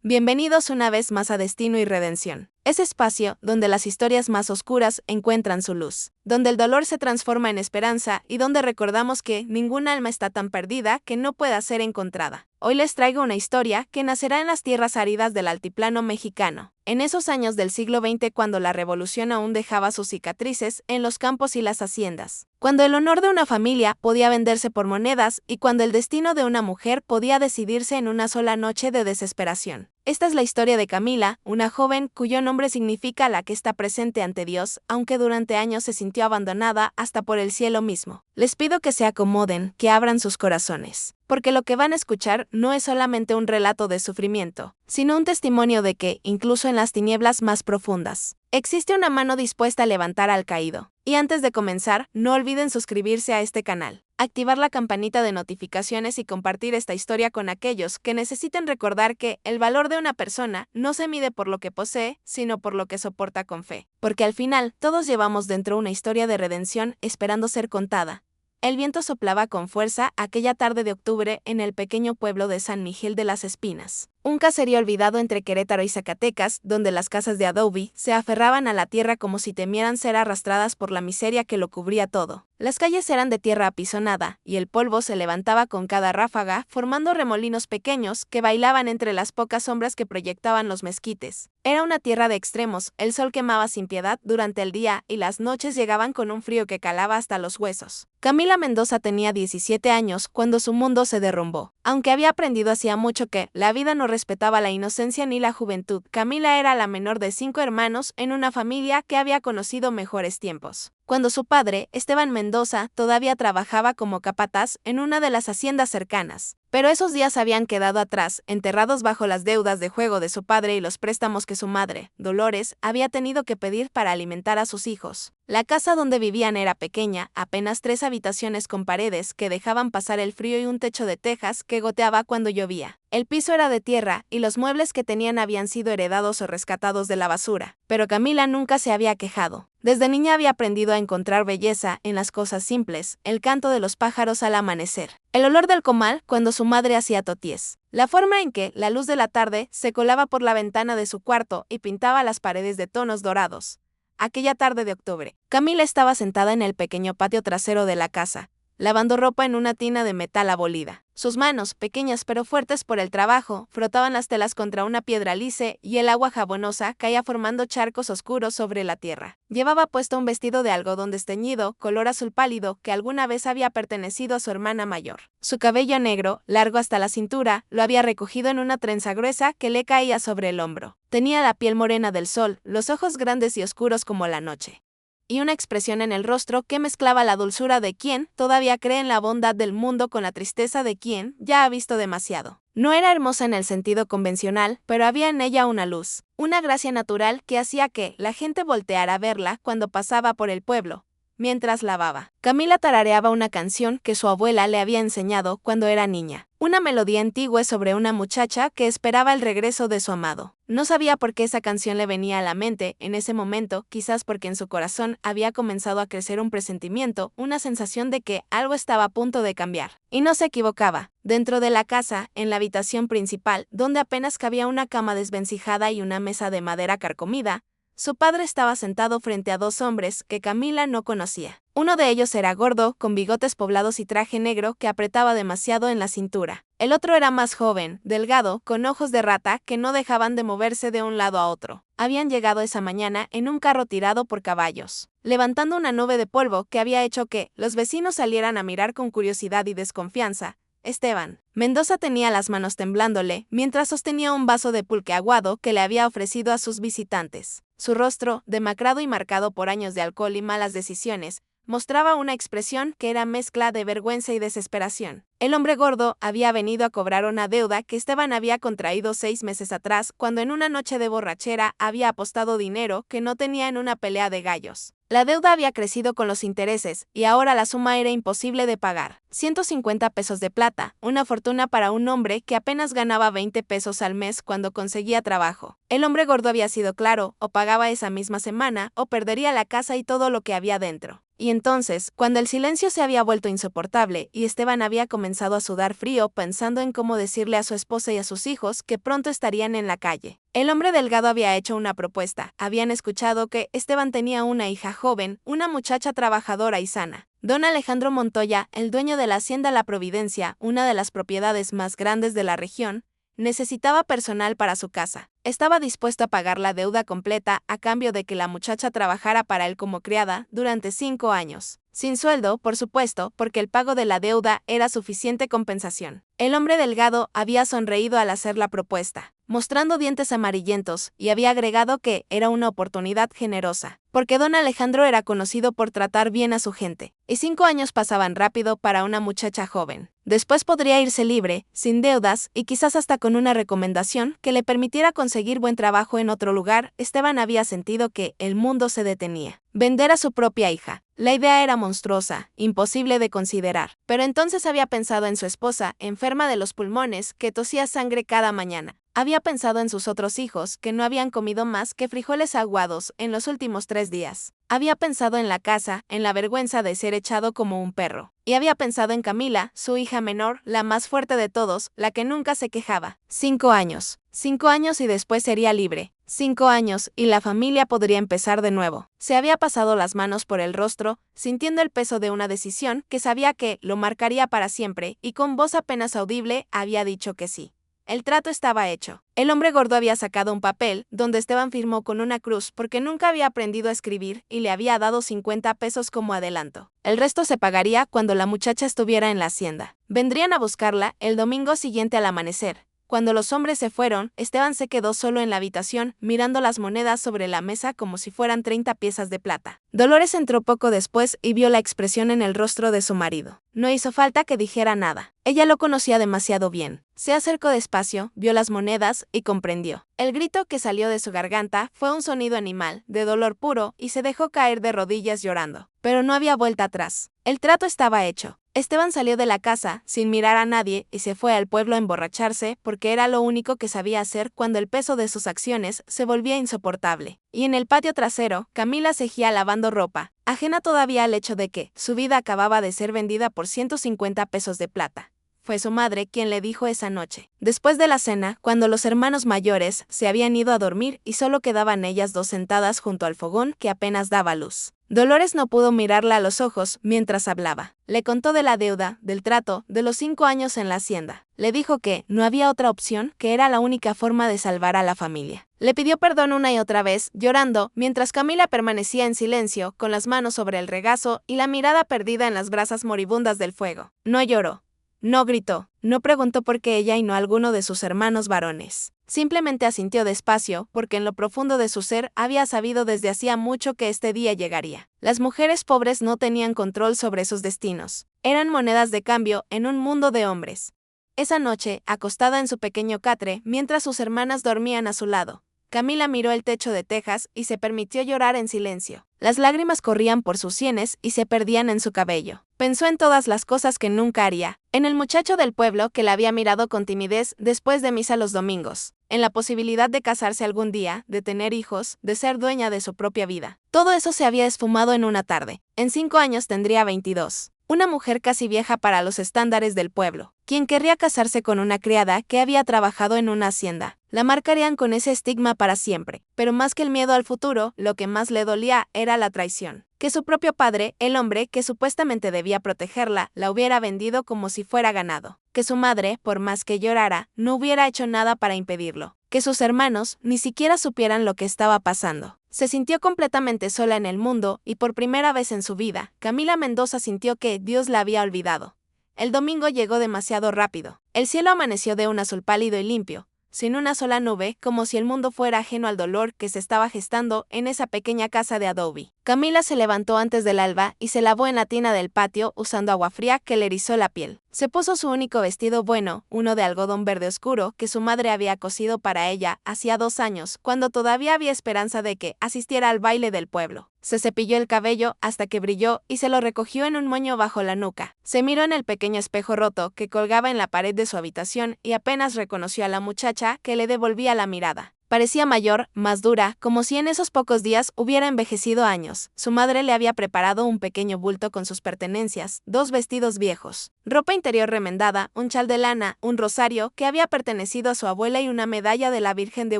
Bienvenidos una vez más a Destino y Redención, ese espacio donde las historias más oscuras encuentran su luz, donde el dolor se transforma en esperanza y donde recordamos que ninguna alma está tan perdida que no pueda ser encontrada. Hoy les traigo una historia que nacerá en las tierras áridas del altiplano mexicano, en esos años del siglo XX cuando la revolución aún dejaba sus cicatrices en los campos y las haciendas, cuando el honor de una familia podía venderse por monedas y cuando el destino de una mujer podía decidirse en una sola noche de desesperación. Esta es la historia de Camila, una joven cuyo nombre significa la que está presente ante Dios, aunque durante años se sintió abandonada hasta por el cielo mismo. Les pido que se acomoden, que abran sus corazones, porque lo que van a escuchar no es solamente un relato de sufrimiento, sino un testimonio de que, incluso en las tinieblas más profundas, existe una mano dispuesta a levantar al caído. Y antes de comenzar, no olviden suscribirse a este canal, activar la campanita de notificaciones y compartir esta historia con aquellos que necesiten recordar que el valor de una persona no se mide por lo que posee, sino por lo que soporta con fe. Porque al final, todos llevamos dentro una historia de redención esperando ser contada. El viento soplaba con fuerza aquella tarde de octubre en el pequeño pueblo de San Miguel de las Espinas, un caserío olvidado entre Querétaro y Zacatecas, donde las casas de adobe se aferraban a la tierra como si temieran ser arrastradas por la miseria que lo cubría todo. Las calles eran de tierra apisonada, y el polvo se levantaba con cada ráfaga, formando remolinos pequeños que bailaban entre las pocas sombras que proyectaban los mezquites. Era una tierra de extremos, el sol quemaba sin piedad durante el día y las noches llegaban con un frío que calaba hasta los huesos. Camila Mendoza tenía 17 años cuando su mundo se derrumbó. Aunque había aprendido hacía mucho que la vida no respetaba la inocencia ni la juventud, Camila era la menor de 5 hermanos en una familia que había conocido mejores tiempos. Cuando su padre, Esteban Mendoza, todavía trabajaba como capataz en una de las haciendas cercanas. Pero esos días habían quedado atrás, enterrados bajo las deudas de juego de su padre y los préstamos que su madre, Dolores, había tenido que pedir para alimentar a sus hijos. La casa donde vivían era pequeña, apenas 3 habitaciones con paredes que dejaban pasar el frío y un techo de tejas que goteaba cuando llovía. El piso era de tierra y los muebles que tenían habían sido heredados o rescatados de la basura. Pero Camila nunca se había quejado. Desde niña había aprendido a encontrar belleza en las cosas simples, el canto de los pájaros al amanecer, el olor del comal cuando su madre hacía toties, la forma en que la luz de la tarde se colaba por la ventana de su cuarto y pintaba las paredes de tonos dorados. Aquella tarde de octubre, Camila estaba sentada en el pequeño patio trasero de la casa, lavando ropa en una tina de metal abolida. Sus manos, pequeñas pero fuertes por el trabajo, frotaban las telas contra una piedra lisa y el agua jabonosa caía formando charcos oscuros sobre la tierra. Llevaba puesto un vestido de algodón desteñido, color azul pálido, que alguna vez había pertenecido a su hermana mayor. Su cabello negro, largo hasta la cintura, lo había recogido en una trenza gruesa que le caía sobre el hombro. Tenía la piel morena del sol, los ojos grandes y oscuros como la noche, y una expresión en el rostro que mezclaba la dulzura de quien todavía cree en la bondad del mundo con la tristeza de quien ya ha visto demasiado. No era hermosa en el sentido convencional, pero había en ella una luz, una gracia natural que hacía que la gente volteara a verla cuando pasaba por el pueblo. Mientras lavaba, Camila tarareaba una canción que su abuela le había enseñado cuando era niña. Una melodía antigua sobre una muchacha que esperaba el regreso de su amado. No sabía por qué esa canción le venía a la mente en ese momento, quizás porque en su corazón había comenzado a crecer un presentimiento, una sensación de que algo estaba a punto de cambiar. Y no se equivocaba. Dentro de la casa, en la habitación principal, donde apenas cabía una cama desvencijada y una mesa de madera carcomida, su padre estaba sentado frente a 2 hombres que Camila no conocía. Uno de ellos era gordo, con bigotes poblados y traje negro que apretaba demasiado en la cintura. El otro era más joven, delgado, con ojos de rata que no dejaban de moverse de un lado a otro. Habían llegado esa mañana en un carro tirado por caballos, levantando una nube de polvo que había hecho que los vecinos salieran a mirar con curiosidad y desconfianza. Esteban Mendoza tenía las manos temblándole mientras sostenía un vaso de pulque aguado que le había ofrecido a sus visitantes. Su rostro, demacrado y marcado por años de alcohol y malas decisiones, mostraba una expresión que era mezcla de vergüenza y desesperación. El hombre gordo había venido a cobrar una deuda que Esteban había contraído 6 meses atrás cuando en una noche de borrachera había apostado dinero que no tenía en una pelea de gallos. La deuda había crecido con los intereses y ahora la suma era imposible de pagar. 150 pesos de plata, una fortuna para un hombre que apenas ganaba 20 pesos al mes cuando conseguía trabajo. El hombre gordo había sido claro, o pagaba esa misma semana o perdería la casa y todo lo que había dentro. Y entonces, cuando el silencio se había vuelto insoportable y Esteban había comenzado comenzado a sudar frío pensando en cómo decirle a su esposa y a sus hijos que pronto estarían en la calle. El hombre delgado había hecho una propuesta. Habían escuchado que Esteban tenía una hija joven, una muchacha trabajadora y sana. Don Alejandro Montoya, el dueño de la hacienda La Providencia, una de las propiedades más grandes de la región, necesitaba personal para su casa. Estaba dispuesto a pagar la deuda completa a cambio de que la muchacha trabajara para él como criada durante 5 años. Sin sueldo, por supuesto, porque el pago de la deuda era suficiente compensación. El hombre delgado había sonreído al hacer la propuesta, mostrando dientes amarillentos, y había agregado que era una oportunidad generosa, porque don Alejandro era conocido por tratar bien a su gente, y 5 años pasaban rápido para una muchacha joven. Después podría irse libre, sin deudas, y quizás hasta con una recomendación que le permitiera conseguir buen trabajo en otro lugar. Esteban había sentido que el mundo se detenía. Vender a su propia hija. La idea era monstruosa, imposible de considerar. Pero entonces había pensado en su esposa, enferma de los pulmones, que tosía sangre cada mañana. Había pensado en sus otros hijos, que no habían comido más que frijoles aguados en los últimos 3 días. Había pensado en la casa, en la vergüenza de ser echado como un perro. Y había pensado en Camila, su hija menor, la más fuerte de todos, la que nunca se quejaba. 5 años. 5 años y después sería libre. 5 años y la familia podría empezar de nuevo. Se había pasado las manos por el rostro, sintiendo el peso de una decisión que sabía que lo marcaría para siempre, y con voz apenas audible había dicho que sí. El trato estaba hecho. El hombre gordo había sacado un papel, donde Esteban firmó con una cruz porque nunca había aprendido a escribir y le había dado 50 pesos como adelanto. El resto se pagaría cuando la muchacha estuviera en la hacienda. Vendrían a buscarla el domingo siguiente al amanecer. Cuando los hombres se fueron, Esteban se quedó solo en la habitación, mirando las monedas sobre la mesa como si fueran 30 piezas de plata. Dolores entró poco después y vio la expresión en el rostro de su marido. No hizo falta que dijera nada. Ella lo conocía demasiado bien. Se acercó despacio, vio las monedas y comprendió. El grito que salió de su garganta fue un sonido animal, de dolor puro, y se dejó caer de rodillas llorando. Pero no había vuelta atrás. El trato estaba hecho. Esteban salió de la casa, sin mirar a nadie, y se fue al pueblo a emborracharse, porque era lo único que sabía hacer cuando el peso de sus acciones se volvía insoportable. Y en el patio trasero, Camila seguía lavando ropa, ajena todavía al hecho de que su vida acababa de ser vendida por 150 pesos de plata. Fue su madre quien le dijo esa noche. Después de la cena, cuando los hermanos mayores se habían ido a dormir y solo quedaban ellas dos sentadas junto al fogón que apenas daba luz. Dolores no pudo mirarla a los ojos mientras hablaba. Le contó de la deuda, del trato, de los 5 años en la hacienda. Le dijo que no había otra opción, que era la única forma de salvar a la familia. Le pidió perdón una y otra vez, llorando, mientras Camila permanecía en silencio, con las manos sobre el regazo y la mirada perdida en las brasas moribundas del fuego. No lloró. No gritó, no preguntó por qué ella y no alguno de sus hermanos varones. Simplemente asintió despacio, porque en lo profundo de su ser había sabido desde hacía mucho que este día llegaría. Las mujeres pobres no tenían control sobre sus destinos. Eran monedas de cambio en un mundo de hombres. Esa noche, acostada en su pequeño catre, mientras sus hermanas dormían a su lado, Camila miró el techo de tejas y se permitió llorar en silencio. Las lágrimas corrían por sus sienes y se perdían en su cabello. Pensó en todas las cosas que nunca haría, en el muchacho del pueblo que la había mirado con timidez después de misa los domingos, en la posibilidad de casarse algún día, de tener hijos, de ser dueña de su propia vida. Todo eso se había esfumado en una tarde. En 5 años tendría 22. Una mujer casi vieja para los estándares del pueblo. ¿Quién querría casarse con una criada que había trabajado en una hacienda? La marcarían con ese estigma para siempre. Pero más que el miedo al futuro, lo que más le dolía era la traición. Que su propio padre, el hombre que supuestamente debía protegerla, la hubiera vendido como si fuera ganado. Que su madre, por más que llorara, no hubiera hecho nada para impedirlo. Que sus hermanos ni siquiera supieran lo que estaba pasando. Se sintió completamente sola en el mundo y por primera vez en su vida, Camila Mendoza sintió que Dios la había olvidado. El domingo llegó demasiado rápido. El cielo amaneció de un azul pálido y limpio, sin una sola nube, como si el mundo fuera ajeno al dolor que se estaba gestando en esa pequeña casa de adobe. Camila se levantó antes del alba y se lavó en la tina del patio usando agua fría que le erizó la piel. Se puso su único vestido bueno, uno de algodón verde oscuro que su madre había cosido para ella hacía 2 años, cuando todavía había esperanza de que asistiera al baile del pueblo. Se cepilló el cabello hasta que brilló y se lo recogió en un moño bajo la nuca. Se miró en el pequeño espejo roto que colgaba en la pared de su habitación y apenas reconoció a la muchacha que le devolvía la mirada. Parecía mayor, más dura, como si en esos pocos días hubiera envejecido años. Su madre le había preparado un pequeño bulto con sus pertenencias, 2 vestidos viejos, ropa interior remendada, un chal de lana, un rosario que había pertenecido a su abuela y una medalla de la Virgen de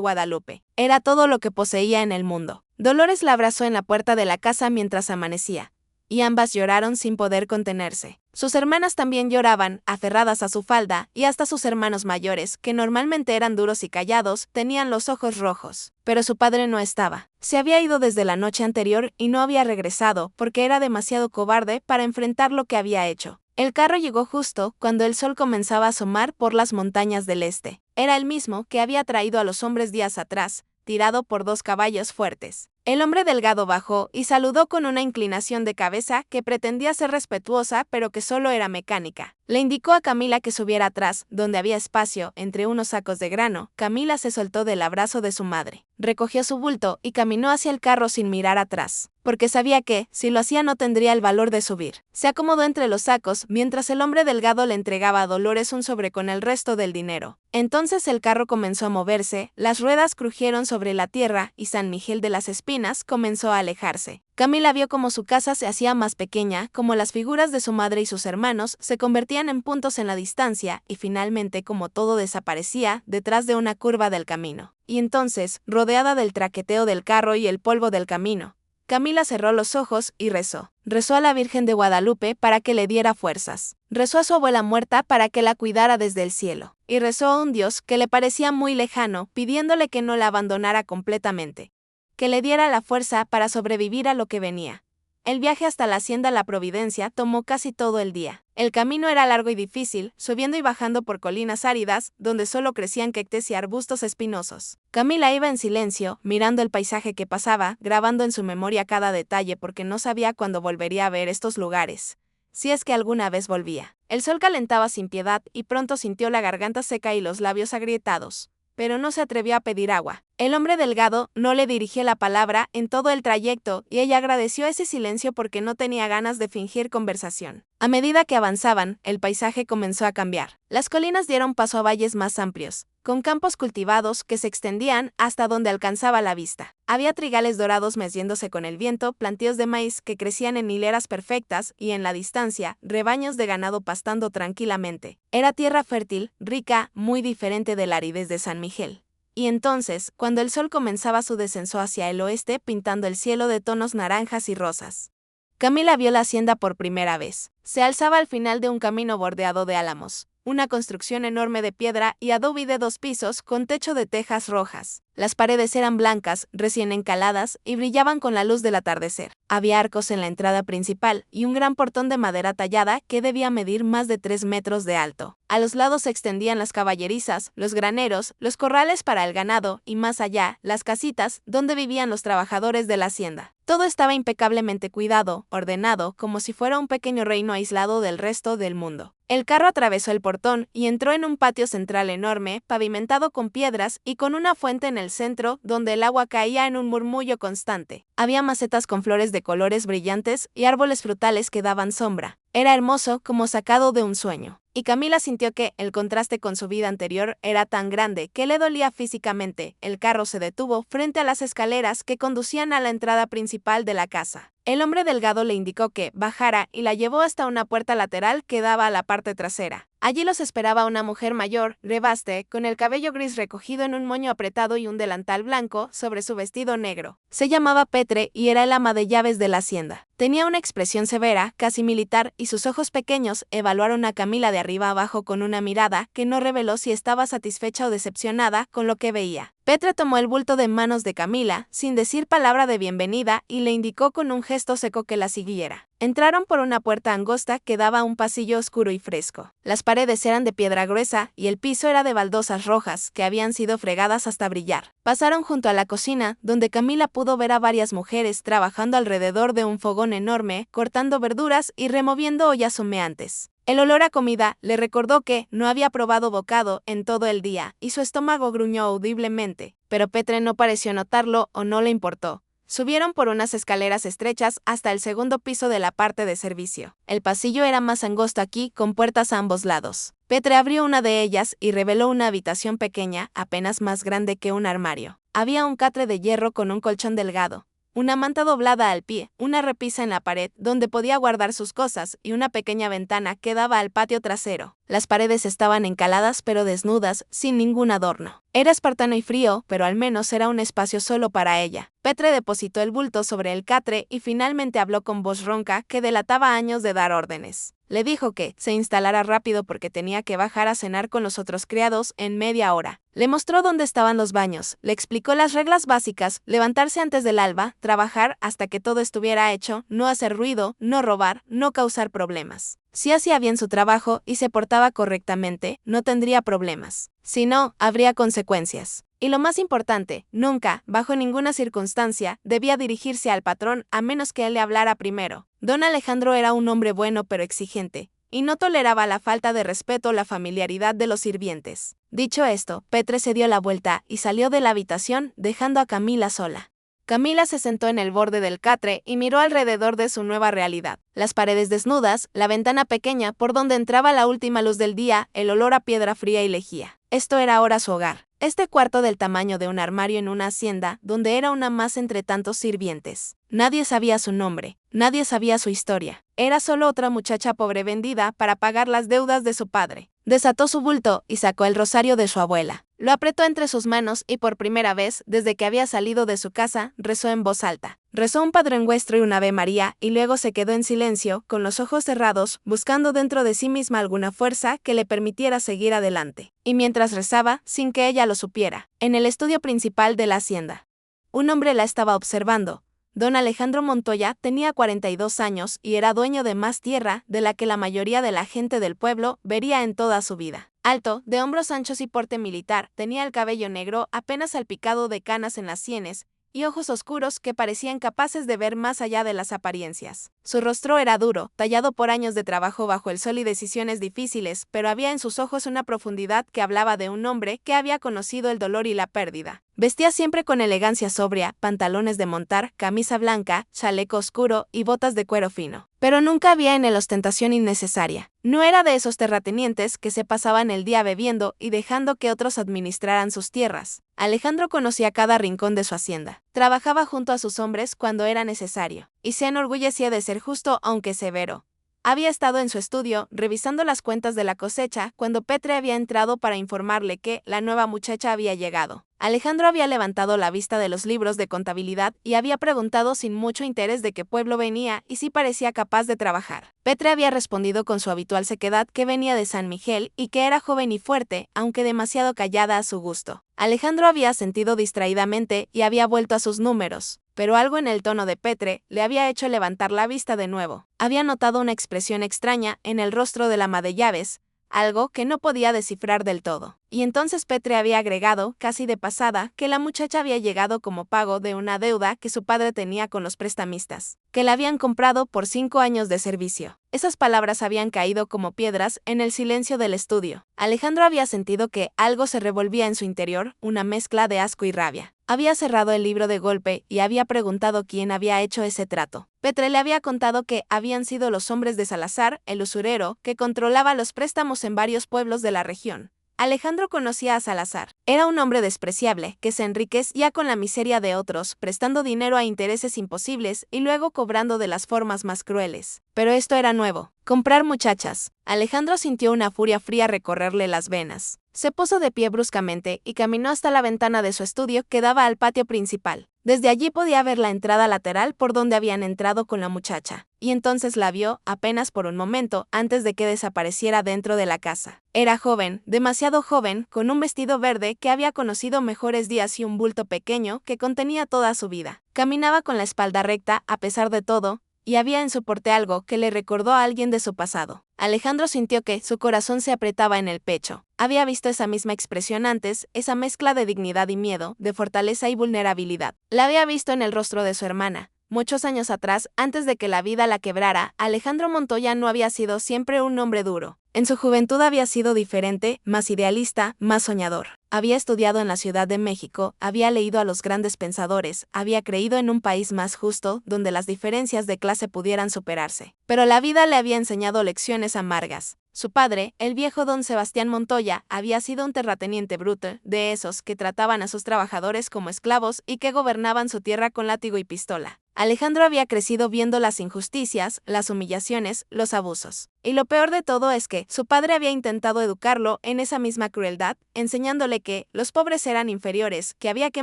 Guadalupe. Era todo lo que poseía en el mundo. Dolores la abrazó en la puerta de la casa mientras amanecía, y ambas lloraron sin poder contenerse. Sus hermanas también lloraban, aferradas a su falda, y hasta sus hermanos mayores, que normalmente eran duros y callados, tenían los ojos rojos. Pero su padre no estaba. Se había ido desde la noche anterior y no había regresado, porque era demasiado cobarde para enfrentar lo que había hecho. El carro llegó justo cuando el sol comenzaba a asomar por las montañas del este. Era el mismo que había traído a los hombres días atrás, tirado por 2 caballos fuertes. El hombre delgado bajó y saludó con una inclinación de cabeza que pretendía ser respetuosa, pero que solo era mecánica. Le indicó a Camila que subiera atrás, donde había espacio, entre unos sacos de grano. Camila se soltó del abrazo de su madre. Recogió su bulto y caminó hacia el carro sin mirar atrás, porque sabía que, si lo hacía, no tendría el valor de subir. Se acomodó entre los sacos, mientras el hombre delgado le entregaba a Dolores un sobre con el resto del dinero. Entonces el carro comenzó a moverse, las ruedas crujieron sobre la tierra y San Miguel de las Espinas comenzó a alejarse. Camila vio cómo su casa se hacía más pequeña, cómo las figuras de su madre y sus hermanos se convertían en puntos en la distancia y finalmente cómo todo desaparecía detrás de una curva del camino. Y entonces, rodeada del traqueteo del carro y el polvo del camino, Camila cerró los ojos y rezó. Rezó a la Virgen de Guadalupe para que le diera fuerzas. Rezó a su abuela muerta para que la cuidara desde el cielo. Y rezó a un Dios que le parecía muy lejano, pidiéndole que no la abandonara completamente, que le diera la fuerza para sobrevivir a lo que venía. El viaje hasta la hacienda La Providencia tomó casi todo el día. El camino era largo y difícil, subiendo y bajando por colinas áridas, donde solo crecían cactus y arbustos espinosos. Camila iba en silencio, mirando el paisaje que pasaba, grabando en su memoria cada detalle porque no sabía cuándo volvería a ver estos lugares, si es que alguna vez volvía. El sol calentaba sin piedad y pronto sintió la garganta seca y los labios agrietados, pero no se atrevió a pedir agua. El hombre delgado no le dirigió la palabra en todo el trayecto y ella agradeció ese silencio porque no tenía ganas de fingir conversación. A medida que avanzaban, el paisaje comenzó a cambiar. Las colinas dieron paso a valles más amplios, con campos cultivados que se extendían hasta donde alcanzaba la vista. Había trigales dorados meciéndose con el viento, plantíos de maíz que crecían en hileras perfectas y en la distancia, rebaños de ganado pastando tranquilamente. Era tierra fértil, rica, muy diferente de la aridez de San Miguel. Y entonces, cuando el sol comenzaba su descenso hacia el oeste pintando el cielo de tonos naranjas y rosas, Camila vio la hacienda por primera vez. Se alzaba al final de un camino bordeado de álamos, una construcción enorme de piedra y adobe de 2 pisos con techo de tejas rojas. Las paredes eran blancas, recién encaladas y brillaban con la luz del atardecer. Había arcos en la entrada principal y un gran portón de madera tallada que debía medir más de 3 metros de alto. A los lados se extendían las caballerizas, los graneros, los corrales para el ganado y más allá, las casitas donde vivían los trabajadores de la hacienda. Todo estaba impecablemente cuidado, ordenado, como si fuera un pequeño reino aislado del resto del mundo. El carro atravesó el portón y entró en un patio central enorme, pavimentado con piedras y con una fuente en el centro donde el agua caía en un murmullo constante. Había macetas con flores de colores brillantes y árboles frutales que daban sombra. Era hermoso como sacado de un sueño. Y Camila sintió que el contraste con su vida anterior era tan grande que le dolía físicamente. El carro se detuvo frente a las escaleras que conducían a la entrada principal de la casa. El hombre delgado le indicó que bajara y la llevó hasta una puerta lateral que daba a la parte trasera. Allí los esperaba una mujer mayor, grevaste, con el cabello gris recogido en un moño apretado y un delantal blanco sobre su vestido negro. Se llamaba Petre y era el ama de llaves de la hacienda. Tenía una expresión severa, casi militar, y sus ojos pequeños evaluaron a Camila de arriba abajo con una mirada que no reveló si estaba satisfecha o decepcionada con lo que veía. Petre tomó el bulto de manos de Camila, sin decir palabra de bienvenida, y le indicó con un gesto seco que la siguiera. Entraron por una puerta angosta que daba a un pasillo oscuro y fresco. Las paredes eran de piedra gruesa y el piso era de baldosas rojas que habían sido fregadas hasta brillar. Pasaron junto a la cocina, donde Camila pudo ver a varias mujeres trabajando alrededor de un fogón enorme, cortando verduras y removiendo ollas humeantes. El olor a comida le recordó que no había probado bocado en todo el día y su estómago gruñó audiblemente, pero Petre no pareció notarlo o no le importó. Subieron por unas escaleras estrechas hasta el segundo piso de la parte de servicio. El pasillo era más angosto aquí, con puertas a ambos lados. Petre abrió una de ellas y reveló una habitación pequeña, apenas más grande que un armario. Había un catre de hierro con un colchón delgado, una manta doblada al pie, una repisa en la pared donde podía guardar sus cosas y una pequeña ventana que daba al patio trasero. Las paredes estaban encaladas pero desnudas, sin ningún adorno. Era espartano y frío, pero al menos era un espacio solo para ella. Petre depositó el bulto sobre el catre y finalmente habló con voz ronca que delataba años de dar órdenes. Le dijo que se instalara rápido porque tenía que bajar a cenar con los otros criados en media hora. Le mostró dónde estaban los baños, le explicó las reglas básicas: levantarse antes del alba, trabajar hasta que todo estuviera hecho, no hacer ruido, no robar, no causar problemas. Si hacía bien su trabajo y se portaba correctamente, no tendría problemas. Si no, habría consecuencias. Y lo más importante, nunca, bajo ninguna circunstancia, debía dirigirse al patrón a menos que él le hablara primero. Don Alejandro era un hombre bueno pero exigente, y no toleraba la falta de respeto o la familiaridad de los sirvientes. Dicho esto, Petre se dio la vuelta y salió de la habitación, dejando a Camila sola. Camila se sentó en el borde del catre y miró alrededor de su nueva realidad. Las paredes desnudas, la ventana pequeña por donde entraba la última luz del día, el olor a piedra fría y lejía. Esto era ahora su hogar. Este cuarto del tamaño de un armario en una hacienda, donde era una más entre tantos sirvientes. Nadie sabía su nombre, nadie sabía su historia. Era solo otra muchacha pobre vendida para pagar las deudas de su padre. Desató su bulto y sacó el rosario de su abuela. Lo apretó entre sus manos y por primera vez, desde que había salido de su casa, rezó en voz alta. Rezó un Padre Nuestro y un Ave María y luego se quedó en silencio, con los ojos cerrados, buscando dentro de sí misma alguna fuerza que le permitiera seguir adelante. Y mientras rezaba, sin que ella lo supiera, en el estudio principal de la hacienda, un hombre la estaba observando. Don Alejandro Montoya tenía 42 años y era dueño de más tierra de la que la mayoría de la gente del pueblo vería en toda su vida. Alto, de hombros anchos y porte militar, tenía el cabello negro apenas salpicado de canas en las sienes y ojos oscuros que parecían capaces de ver más allá de las apariencias. Su rostro era duro, tallado por años de trabajo bajo el sol y decisiones difíciles, pero había en sus ojos una profundidad que hablaba de un hombre que había conocido el dolor y la pérdida. Vestía siempre con elegancia sobria, pantalones de montar, camisa blanca, chaleco oscuro y botas de cuero fino. Pero nunca había en él ostentación innecesaria. No era de esos terratenientes que se pasaban el día bebiendo y dejando que otros administraran sus tierras. Alejandro conocía cada rincón de su hacienda. Trabajaba junto a sus hombres cuando era necesario, y se enorgullecía de ser justo aunque severo. Había estado en su estudio, revisando las cuentas de la cosecha, cuando Petre había entrado para informarle que la nueva muchacha había llegado. Alejandro había levantado la vista de los libros de contabilidad y había preguntado sin mucho interés de qué pueblo venía y si parecía capaz de trabajar. Petre había respondido con su habitual sequedad que venía de San Miguel y que era joven y fuerte, aunque demasiado callada a su gusto. Alejandro había sentido distraídamente y había vuelto a sus números, pero algo en el tono de Petre le había hecho levantar la vista de nuevo. Había notado una expresión extraña en el rostro de la ama de llaves, algo que no podía descifrar del todo. Y entonces Petre había agregado, casi de pasada, que la muchacha había llegado como pago de una deuda que su padre tenía con los prestamistas, que la habían comprado por 5 años de servicio. Esas palabras habían caído como piedras en el silencio del estudio. Alejandro había sentido que algo se revolvía en su interior, una mezcla de asco y rabia. Había cerrado el libro de golpe y había preguntado quién había hecho ese trato. Petre le había contado que habían sido los hombres de Salazar, el usurero, que controlaba los préstamos en varios pueblos de la región. Alejandro conocía a Salazar. Era un hombre despreciable, que se enriquecía con la miseria de otros, prestando dinero a intereses imposibles y luego cobrando de las formas más crueles. Pero esto era nuevo. Comprar muchachas. Alejandro sintió una furia fría recorrerle las venas. Se puso de pie bruscamente y caminó hasta la ventana de su estudio que daba al patio principal. Desde allí podía ver la entrada lateral por donde habían entrado con la muchacha, y entonces la vio apenas por un momento antes de que desapareciera dentro de la casa. Era joven, demasiado joven, con un vestido verde que había conocido mejores días y un bulto pequeño que contenía toda su vida. Caminaba con la espalda recta a pesar de todo, y había en su porte algo que le recordó a alguien de su pasado. Alejandro sintió que su corazón se apretaba en el pecho. Había visto esa misma expresión antes, esa mezcla de dignidad y miedo, de fortaleza y vulnerabilidad. La había visto en el rostro de su hermana, Muchos años atrás, antes de que la vida la quebrara, Alejandro Montoya no había sido siempre un hombre duro. En su juventud había sido diferente, más idealista, más soñador. Había estudiado en la Ciudad de México, había leído a los grandes pensadores, había creído en un país más justo, donde las diferencias de clase pudieran superarse. Pero la vida le había enseñado lecciones amargas. Su padre, el viejo don Sebastián Montoya, había sido un terrateniente bruto, de esos que trataban a sus trabajadores como esclavos y que gobernaban su tierra con látigo y pistola. Alejandro había crecido viendo las injusticias, las humillaciones, los abusos. Y lo peor de todo es que su padre había intentado educarlo en esa misma crueldad, enseñándole que los pobres eran inferiores, que había que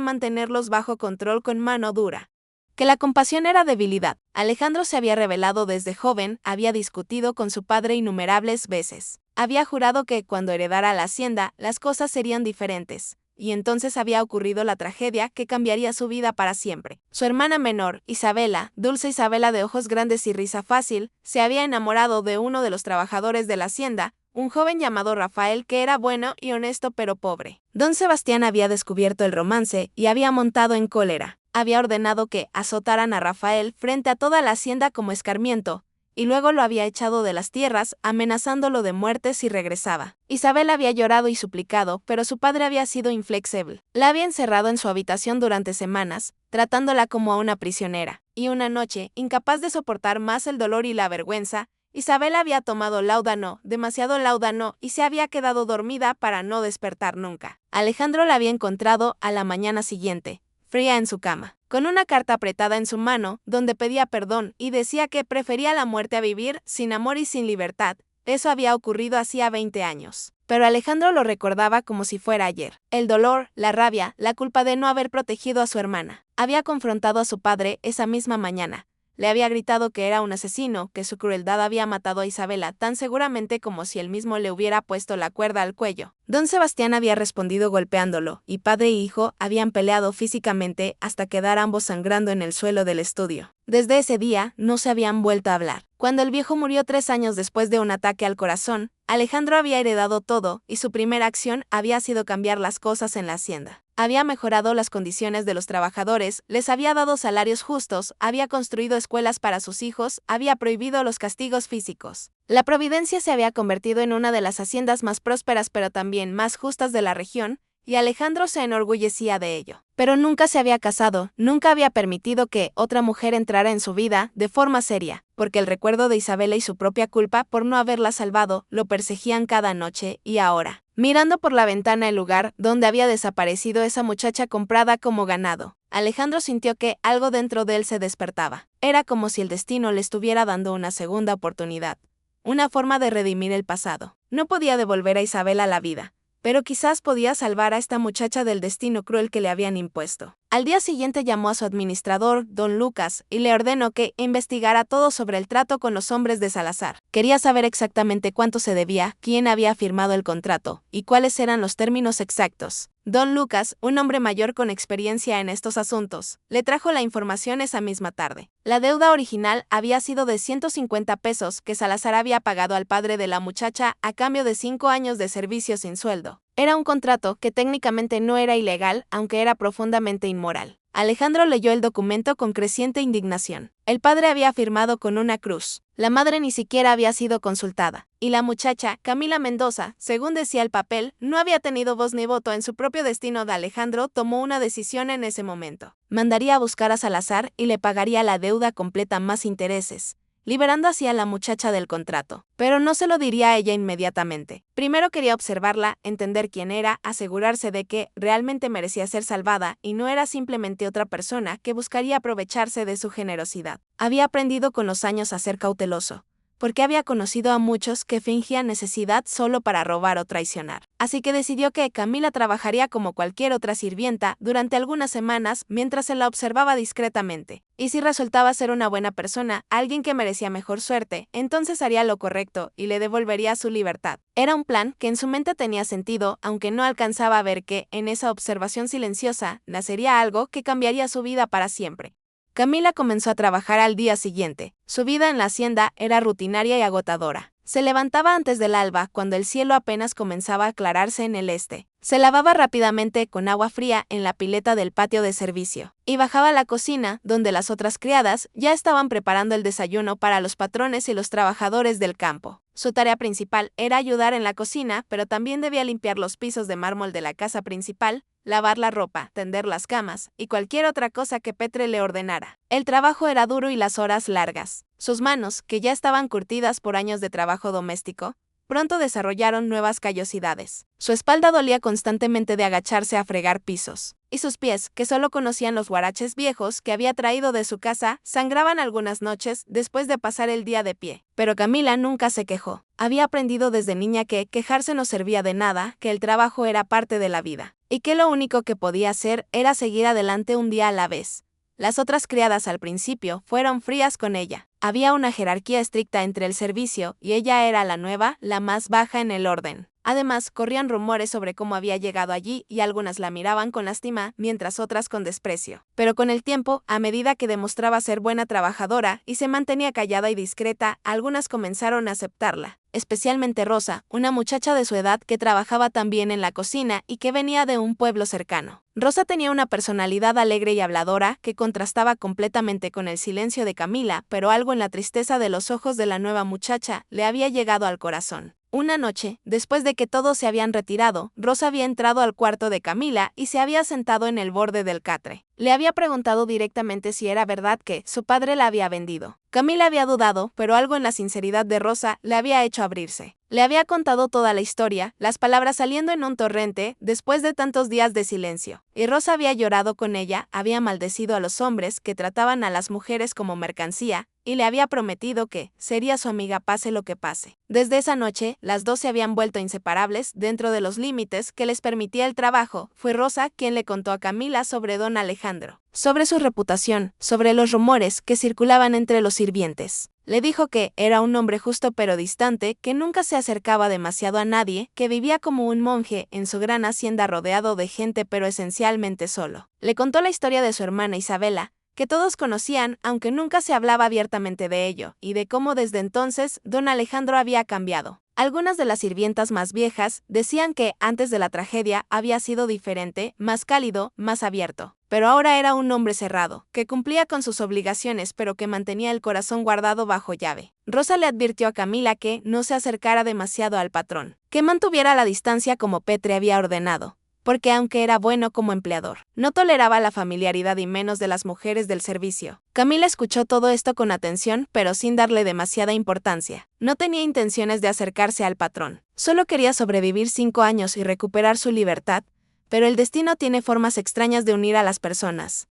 mantenerlos bajo control con mano dura. Que la compasión era debilidad. Alejandro se había rebelado desde joven, había discutido con su padre innumerables veces. Había jurado que, cuando heredara la hacienda, las cosas serían diferentes. Y entonces había ocurrido la tragedia que cambiaría su vida para siempre. Su hermana menor, Isabela, dulce Isabela de ojos grandes y risa fácil, se había enamorado de uno de los trabajadores de la hacienda, un joven llamado Rafael que era bueno y honesto pero pobre. Don Sebastián había descubierto el romance y había montado en cólera. Había ordenado que azotaran a Rafael frente a toda la hacienda como escarmiento, y luego lo había echado de las tierras, amenazándolo de muerte si regresaba. Isabel había llorado y suplicado, pero su padre había sido inflexible. La había encerrado en su habitación durante semanas, tratándola como a una prisionera. Y una noche, incapaz de soportar más el dolor y la vergüenza, Isabel había tomado láudano, demasiado láudano, y se había quedado dormida para no despertar nunca. Alejandro la había encontrado a la mañana siguiente, fría en su cama, con una carta apretada en su mano, donde pedía perdón y decía que prefería la muerte a vivir sin amor y sin libertad. Eso había ocurrido hacía 20 años. Pero Alejandro lo recordaba como si fuera ayer. El dolor, la rabia, la culpa de no haber protegido a su hermana. Había confrontado a su padre esa misma mañana. Le había gritado que era un asesino, que su crueldad había matado a Isabela tan seguramente como si él mismo le hubiera puesto la cuerda al cuello. Don Sebastián había respondido golpeándolo, y padre e hijo habían peleado físicamente hasta quedar ambos sangrando en el suelo del estudio. Desde ese día, no se habían vuelto a hablar. Cuando el viejo murió 3 años después de un ataque al corazón, Alejandro había heredado todo, y su primera acción había sido cambiar las cosas en la hacienda. Había mejorado las condiciones de los trabajadores, les había dado salarios justos, había construido escuelas para sus hijos, había prohibido los castigos físicos. La Providencia se había convertido en una de las haciendas más prósperas pero también más justas de la región, y Alejandro se enorgullecía de ello. Pero nunca se había casado, nunca había permitido que otra mujer entrara en su vida de forma seria, porque el recuerdo de Isabela y su propia culpa por no haberla salvado lo perseguían cada noche, y ahora, mirando por la ventana el lugar donde había desaparecido esa muchacha comprada como ganado, Alejandro sintió que algo dentro de él se despertaba. Era como si el destino le estuviera dando una segunda oportunidad, una forma de redimir el pasado. No podía devolver a Isabela la vida, pero quizás podía salvar a esta muchacha del destino cruel que le habían impuesto. Al día siguiente llamó a su administrador, don Lucas, y le ordenó que investigara todo sobre el trato con los hombres de Salazar. Quería saber exactamente cuánto se debía, quién había firmado el contrato, y cuáles eran los términos exactos. Don Lucas, un hombre mayor con experiencia en estos asuntos, le trajo la información esa misma tarde. La deuda original había sido de 150 pesos que Salazar había pagado al padre de la muchacha a cambio de 5 años de servicio sin sueldo. Era un contrato que técnicamente no era ilegal, aunque era profundamente inmoral. Alejandro leyó el documento con creciente indignación. El padre había firmado con una cruz. La madre ni siquiera había sido consultada. Y la muchacha, Camila Mendoza, según decía el papel, no había tenido voz ni voto en su propio destino. Alejandro tomó una decisión en ese momento. Mandaría a buscar a Salazar y le pagaría la deuda completa más intereses, liberando así a la muchacha del contrato. Pero no se lo diría a ella inmediatamente. Primero quería observarla, entender quién era, asegurarse de que realmente merecía ser salvada y no era simplemente otra persona que buscaría aprovecharse de su generosidad. Había aprendido con los años a ser cauteloso, porque había conocido a muchos que fingían necesidad solo para robar o traicionar. Así que decidió que Camila trabajaría como cualquier otra sirvienta durante algunas semanas mientras se la observaba discretamente. Y si resultaba ser una buena persona, alguien que merecía mejor suerte, entonces haría lo correcto y le devolvería su libertad. Era un plan que en su mente tenía sentido, aunque no alcanzaba a ver que, en esa observación silenciosa, nacería algo que cambiaría su vida para siempre. Camila comenzó a trabajar al día siguiente. Su vida en la hacienda era rutinaria y agotadora. Se levantaba antes del alba, cuando el cielo apenas comenzaba a aclararse en el este. Se lavaba rápidamente con agua fría en la pileta del patio de servicio, y bajaba a la cocina, donde las otras criadas ya estaban preparando el desayuno para los patrones y los trabajadores del campo. Su tarea principal era ayudar en la cocina, pero también debía limpiar los pisos de mármol de la casa principal, lavar la ropa, tender las camas y cualquier otra cosa que Petre le ordenara. El trabajo era duro y las horas largas. Sus manos, que ya estaban curtidas por años de trabajo doméstico, pronto desarrollaron nuevas callosidades. Su espalda dolía constantemente de agacharse a fregar pisos, y sus pies, que solo conocían los huaraches viejos que había traído de su casa, sangraban algunas noches después de pasar el día de pie. Pero Camila nunca se quejó. Había aprendido desde niña que quejarse no servía de nada, que el trabajo era parte de la vida, y que lo único que podía hacer era seguir adelante un día a la vez. Las otras criadas al principio fueron frías con ella. Había una jerarquía estricta entre el servicio y ella era la nueva, la más baja en el orden. Además, corrían rumores sobre cómo había llegado allí y algunas la miraban con lástima, mientras otras con desprecio. Pero con el tiempo, a medida que demostraba ser buena trabajadora y se mantenía callada y discreta, algunas comenzaron a aceptarla. Especialmente Rosa, una muchacha de su edad que trabajaba también en la cocina y que venía de un pueblo cercano. Rosa tenía una personalidad alegre y habladora que contrastaba completamente con el silencio de Camila, pero algo en la tristeza de los ojos de la nueva muchacha le había llegado al corazón. Una noche, después de que todos se habían retirado, Rosa había entrado al cuarto de Camila y se había sentado en el borde del catre. Le había preguntado directamente si era verdad que su padre la había vendido. Camila había dudado, pero algo en la sinceridad de Rosa le había hecho abrirse. Le había contado toda la historia, las palabras saliendo en un torrente después de tantos días de silencio. Y Rosa había llorado con ella, había maldecido a los hombres que trataban a las mujeres como mercancía, y le había prometido que sería su amiga pase lo que pase. Desde esa noche, las dos se habían vuelto inseparables dentro de los límites que les permitía el trabajo. Fue Rosa quien le contó a Camila sobre don Alejandro, sobre su reputación, sobre los rumores que circulaban entre los sirvientes. Le dijo que era un hombre justo pero distante, que nunca se acercaba demasiado a nadie, que vivía como un monje en su gran hacienda rodeado de gente pero esencialmente solo. Le contó la historia de su hermana Isabela, que todos conocían, aunque nunca se hablaba abiertamente de ello, y de cómo desde entonces don Alejandro había cambiado. Algunas de las sirvientas más viejas decían que antes de la tragedia había sido diferente, más cálido, más abierto. Pero ahora era un hombre cerrado, que cumplía con sus obligaciones pero que mantenía el corazón guardado bajo llave. Rosa le advirtió a Camila que no se acercara demasiado al patrón, que mantuviera la distancia como Petre había ordenado, porque aunque era bueno como empleador, no toleraba la familiaridad y menos de las mujeres del servicio. Camila escuchó todo esto con atención, pero sin darle demasiada importancia. No tenía intenciones de acercarse al patrón. Solo quería sobrevivir 5 años y recuperar su libertad, pero el destino tiene formas extrañas de unir a las personas.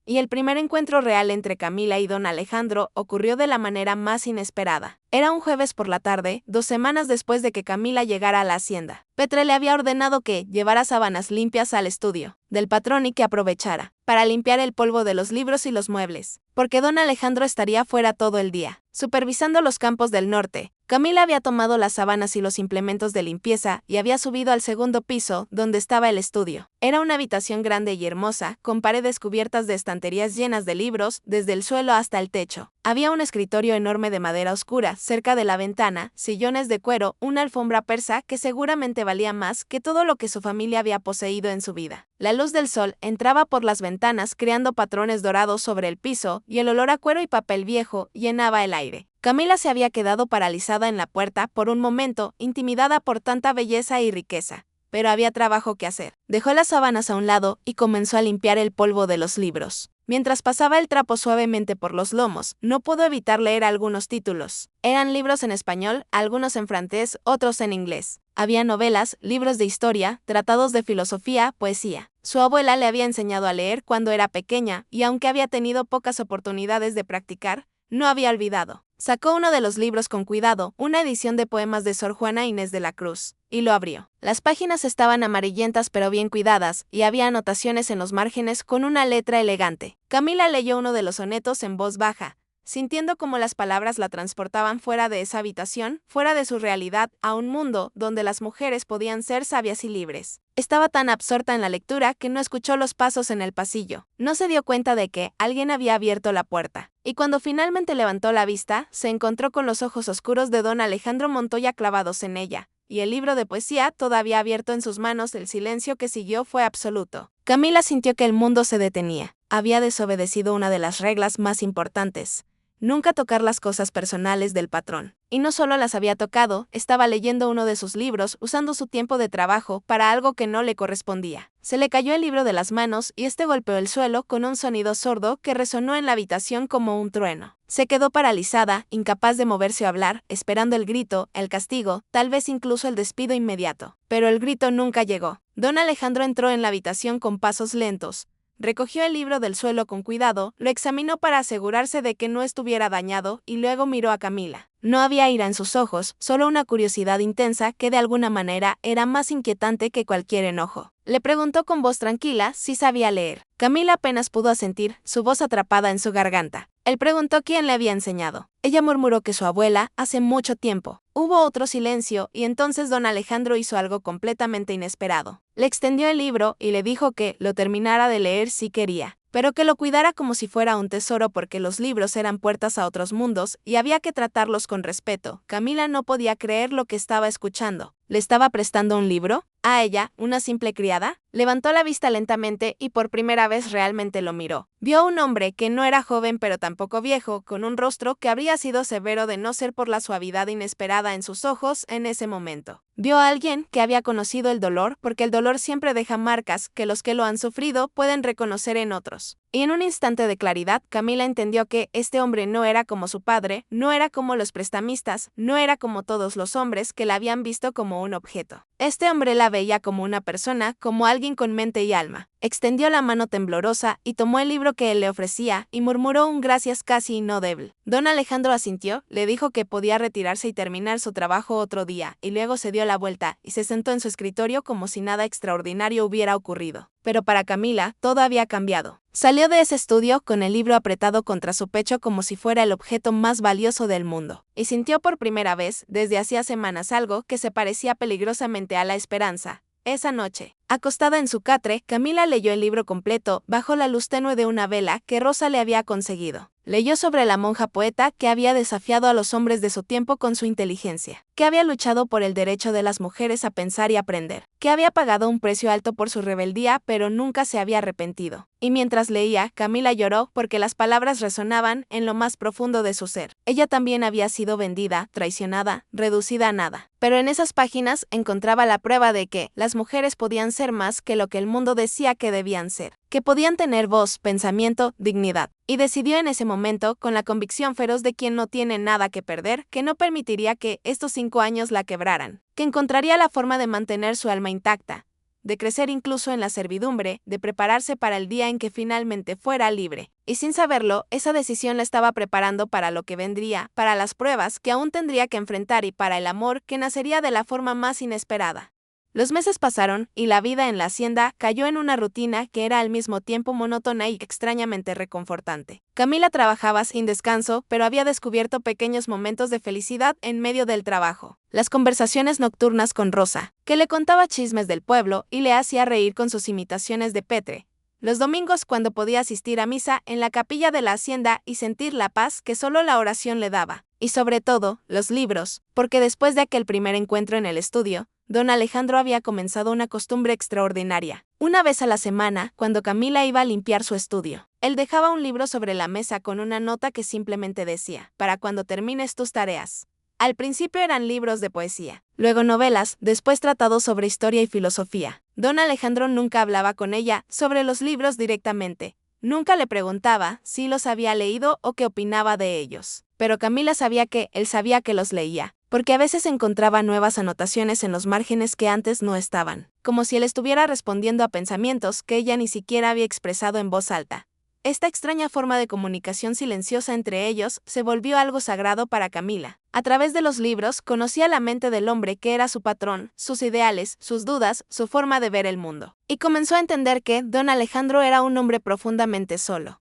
Y el primer encuentro real entre Camila y don Alejandro ocurrió de la manera más inesperada. Era un jueves por la tarde, 2 semanas después de que Camila llegara a la hacienda. Petre le había ordenado que llevara sábanas limpias al estudio del patrón y que aprovechara para limpiar el polvo de los libros y los muebles, porque don Alejandro estaría fuera todo el día, supervisando los campos del norte. Camila había tomado las sábanas y los implementos de limpieza y había subido al segundo piso, donde estaba el estudio. Era una habitación grande y hermosa, con paredes cubiertas de estanterías llenas de libros, desde el suelo hasta el techo. Había un escritorio enorme de madera oscura, cerca de la ventana, sillones de cuero, una alfombra persa que seguramente valía más que todo lo que su familia había poseído en su vida. La luz del sol entraba por las ventanas creando patrones dorados sobre el piso, y el olor a cuero y papel viejo llenaba el aire. Camila se había quedado paralizada en la puerta por un momento, intimidada por tanta belleza y riqueza. Pero había trabajo que hacer. Dejó las sábanas a un lado y comenzó a limpiar el polvo de los libros. Mientras pasaba el trapo suavemente por los lomos, no pudo evitar leer algunos títulos. Eran libros en español, algunos en francés, otros en inglés. Había novelas, libros de historia, tratados de filosofía, poesía. Su abuela le había enseñado a leer cuando era pequeña, y aunque había tenido pocas oportunidades de practicar, no había olvidado. Sacó uno de los libros con cuidado, una edición de poemas de Sor Juana Inés de la Cruz, y lo abrió. Las páginas estaban amarillentas pero bien cuidadas, y había anotaciones en los márgenes con una letra elegante. Camila leyó uno de los sonetos en voz baja, sintiendo como las palabras la transportaban fuera de esa habitación, fuera de su realidad, a un mundo donde las mujeres podían ser sabias y libres. Estaba tan absorta en la lectura que no escuchó los pasos en el pasillo. No se dio cuenta de que alguien había abierto la puerta. Y cuando finalmente levantó la vista, se encontró con los ojos oscuros de don Alejandro Montoya clavados en ella, y el libro de poesía todavía abierto en sus manos. El silencio que siguió fue absoluto. Camila sintió que el mundo se detenía. Había desobedecido una de las reglas más importantes: nunca tocar las cosas personales del patrón. Y no solo las había tocado, estaba leyendo uno de sus libros, usando su tiempo de trabajo para algo que no le correspondía. Se le cayó el libro de las manos y este golpeó el suelo con un sonido sordo que resonó en la habitación como un trueno. Se quedó paralizada, incapaz de moverse o hablar, esperando el grito, el castigo, tal vez incluso el despido inmediato. Pero el grito nunca llegó. Don Alejandro entró en la habitación con pasos lentos. Recogió el libro del suelo con cuidado, lo examinó para asegurarse de que no estuviera dañado y luego miró a Camila. No había ira en sus ojos, solo una curiosidad intensa que de alguna manera era más inquietante que cualquier enojo. Le preguntó con voz tranquila si sabía leer. Camila apenas pudo asentir, su voz atrapada en su garganta. Él preguntó quién le había enseñado. Ella murmuró que su abuela, hace mucho tiempo. Hubo otro silencio y entonces don Alejandro hizo algo completamente inesperado. Le extendió el libro y le dijo que lo terminara de leer si quería, pero que lo cuidara como si fuera un tesoro porque los libros eran puertas a otros mundos y había que tratarlos con respeto. Camila no podía creer lo que estaba escuchando. ¿Le estaba prestando un libro? ¿A ella, una simple criada? Levantó la vista lentamente y por primera vez realmente lo miró. Vio a un hombre que no era joven pero tampoco viejo, con un rostro que habría sido severo de no ser por la suavidad inesperada en sus ojos en ese momento. Vio a alguien que había conocido el dolor, porque el dolor siempre deja marcas que los que lo han sufrido pueden reconocer en otros. Y en un instante de claridad, Camila entendió que este hombre no era como su padre, no era como los prestamistas, no era como todos los hombres que la habían visto como un objeto. Este hombre la veía como una persona, como alguien con mente y alma. Extendió la mano temblorosa y tomó el libro que él le ofrecía y murmuró un gracias casi inaudible. Don Alejandro asintió, le dijo que podía retirarse y terminar su trabajo otro día, y luego se dio la vuelta y se sentó en su escritorio como si nada extraordinario hubiera ocurrido. Pero para Camila, todo había cambiado. Salió de ese estudio con el libro apretado contra su pecho como si fuera el objeto más valioso del mundo, y sintió por primera vez, desde hacía semanas, algo que se parecía peligrosamente a la esperanza. Esa noche, acostada en su catre, Camila leyó el libro completo, bajo la luz tenue de una vela que Rosa le había conseguido. Leyó sobre la monja poeta que había desafiado a los hombres de su tiempo con su inteligencia, que había luchado por el derecho de las mujeres a pensar y aprender, que había pagado un precio alto por su rebeldía pero nunca se había arrepentido. Y mientras leía, Camila lloró porque las palabras resonaban en lo más profundo de su ser. Ella también había sido vendida, traicionada, reducida a nada. Pero en esas páginas encontraba la prueba de que las mujeres podían ser más que lo que el mundo decía que debían ser, que podían tener voz, pensamiento, dignidad. Y decidió en ese momento, con la convicción feroz de quien no tiene nada que perder, que no permitiría que estos 5 años la quebraran, que encontraría la forma de mantener su alma intacta, de crecer incluso en la servidumbre, de prepararse para el día en que finalmente fuera libre. Y sin saberlo, esa decisión la estaba preparando para lo que vendría, para las pruebas que aún tendría que enfrentar y para el amor que nacería de la forma más inesperada. Los meses pasaron y la vida en la hacienda cayó en una rutina que era al mismo tiempo monótona y extrañamente reconfortante. Camila trabajaba sin descanso, pero había descubierto pequeños momentos de felicidad en medio del trabajo. Las conversaciones nocturnas con Rosa, que le contaba chismes del pueblo y le hacía reír con sus imitaciones de Petre. Los domingos cuando podía asistir a misa en la capilla de la hacienda y sentir la paz que solo la oración le daba. Y sobre todo, los libros, porque después de aquel primer encuentro en el estudio, don Alejandro había comenzado una costumbre extraordinaria. Una vez a la semana, cuando Camila iba a limpiar su estudio, él dejaba un libro sobre la mesa con una nota que simplemente decía: para cuando termines tus tareas. Al principio eran libros de poesía, luego novelas, después tratados sobre historia y filosofía. Don Alejandro nunca hablaba con ella sobre los libros directamente. Nunca le preguntaba si los había leído o qué opinaba de ellos. Pero Camila sabía que él sabía que los leía, porque a veces encontraba nuevas anotaciones en los márgenes que antes no estaban, como si él estuviera respondiendo a pensamientos que ella ni siquiera había expresado en voz alta. Esta extraña forma de comunicación silenciosa entre ellos se volvió algo sagrado para Camila. A través de los libros conocía la mente del hombre que era su patrón, sus ideales, sus dudas, su forma de ver el mundo. Y comenzó a entender que don Alejandro era un hombre profundamente solo.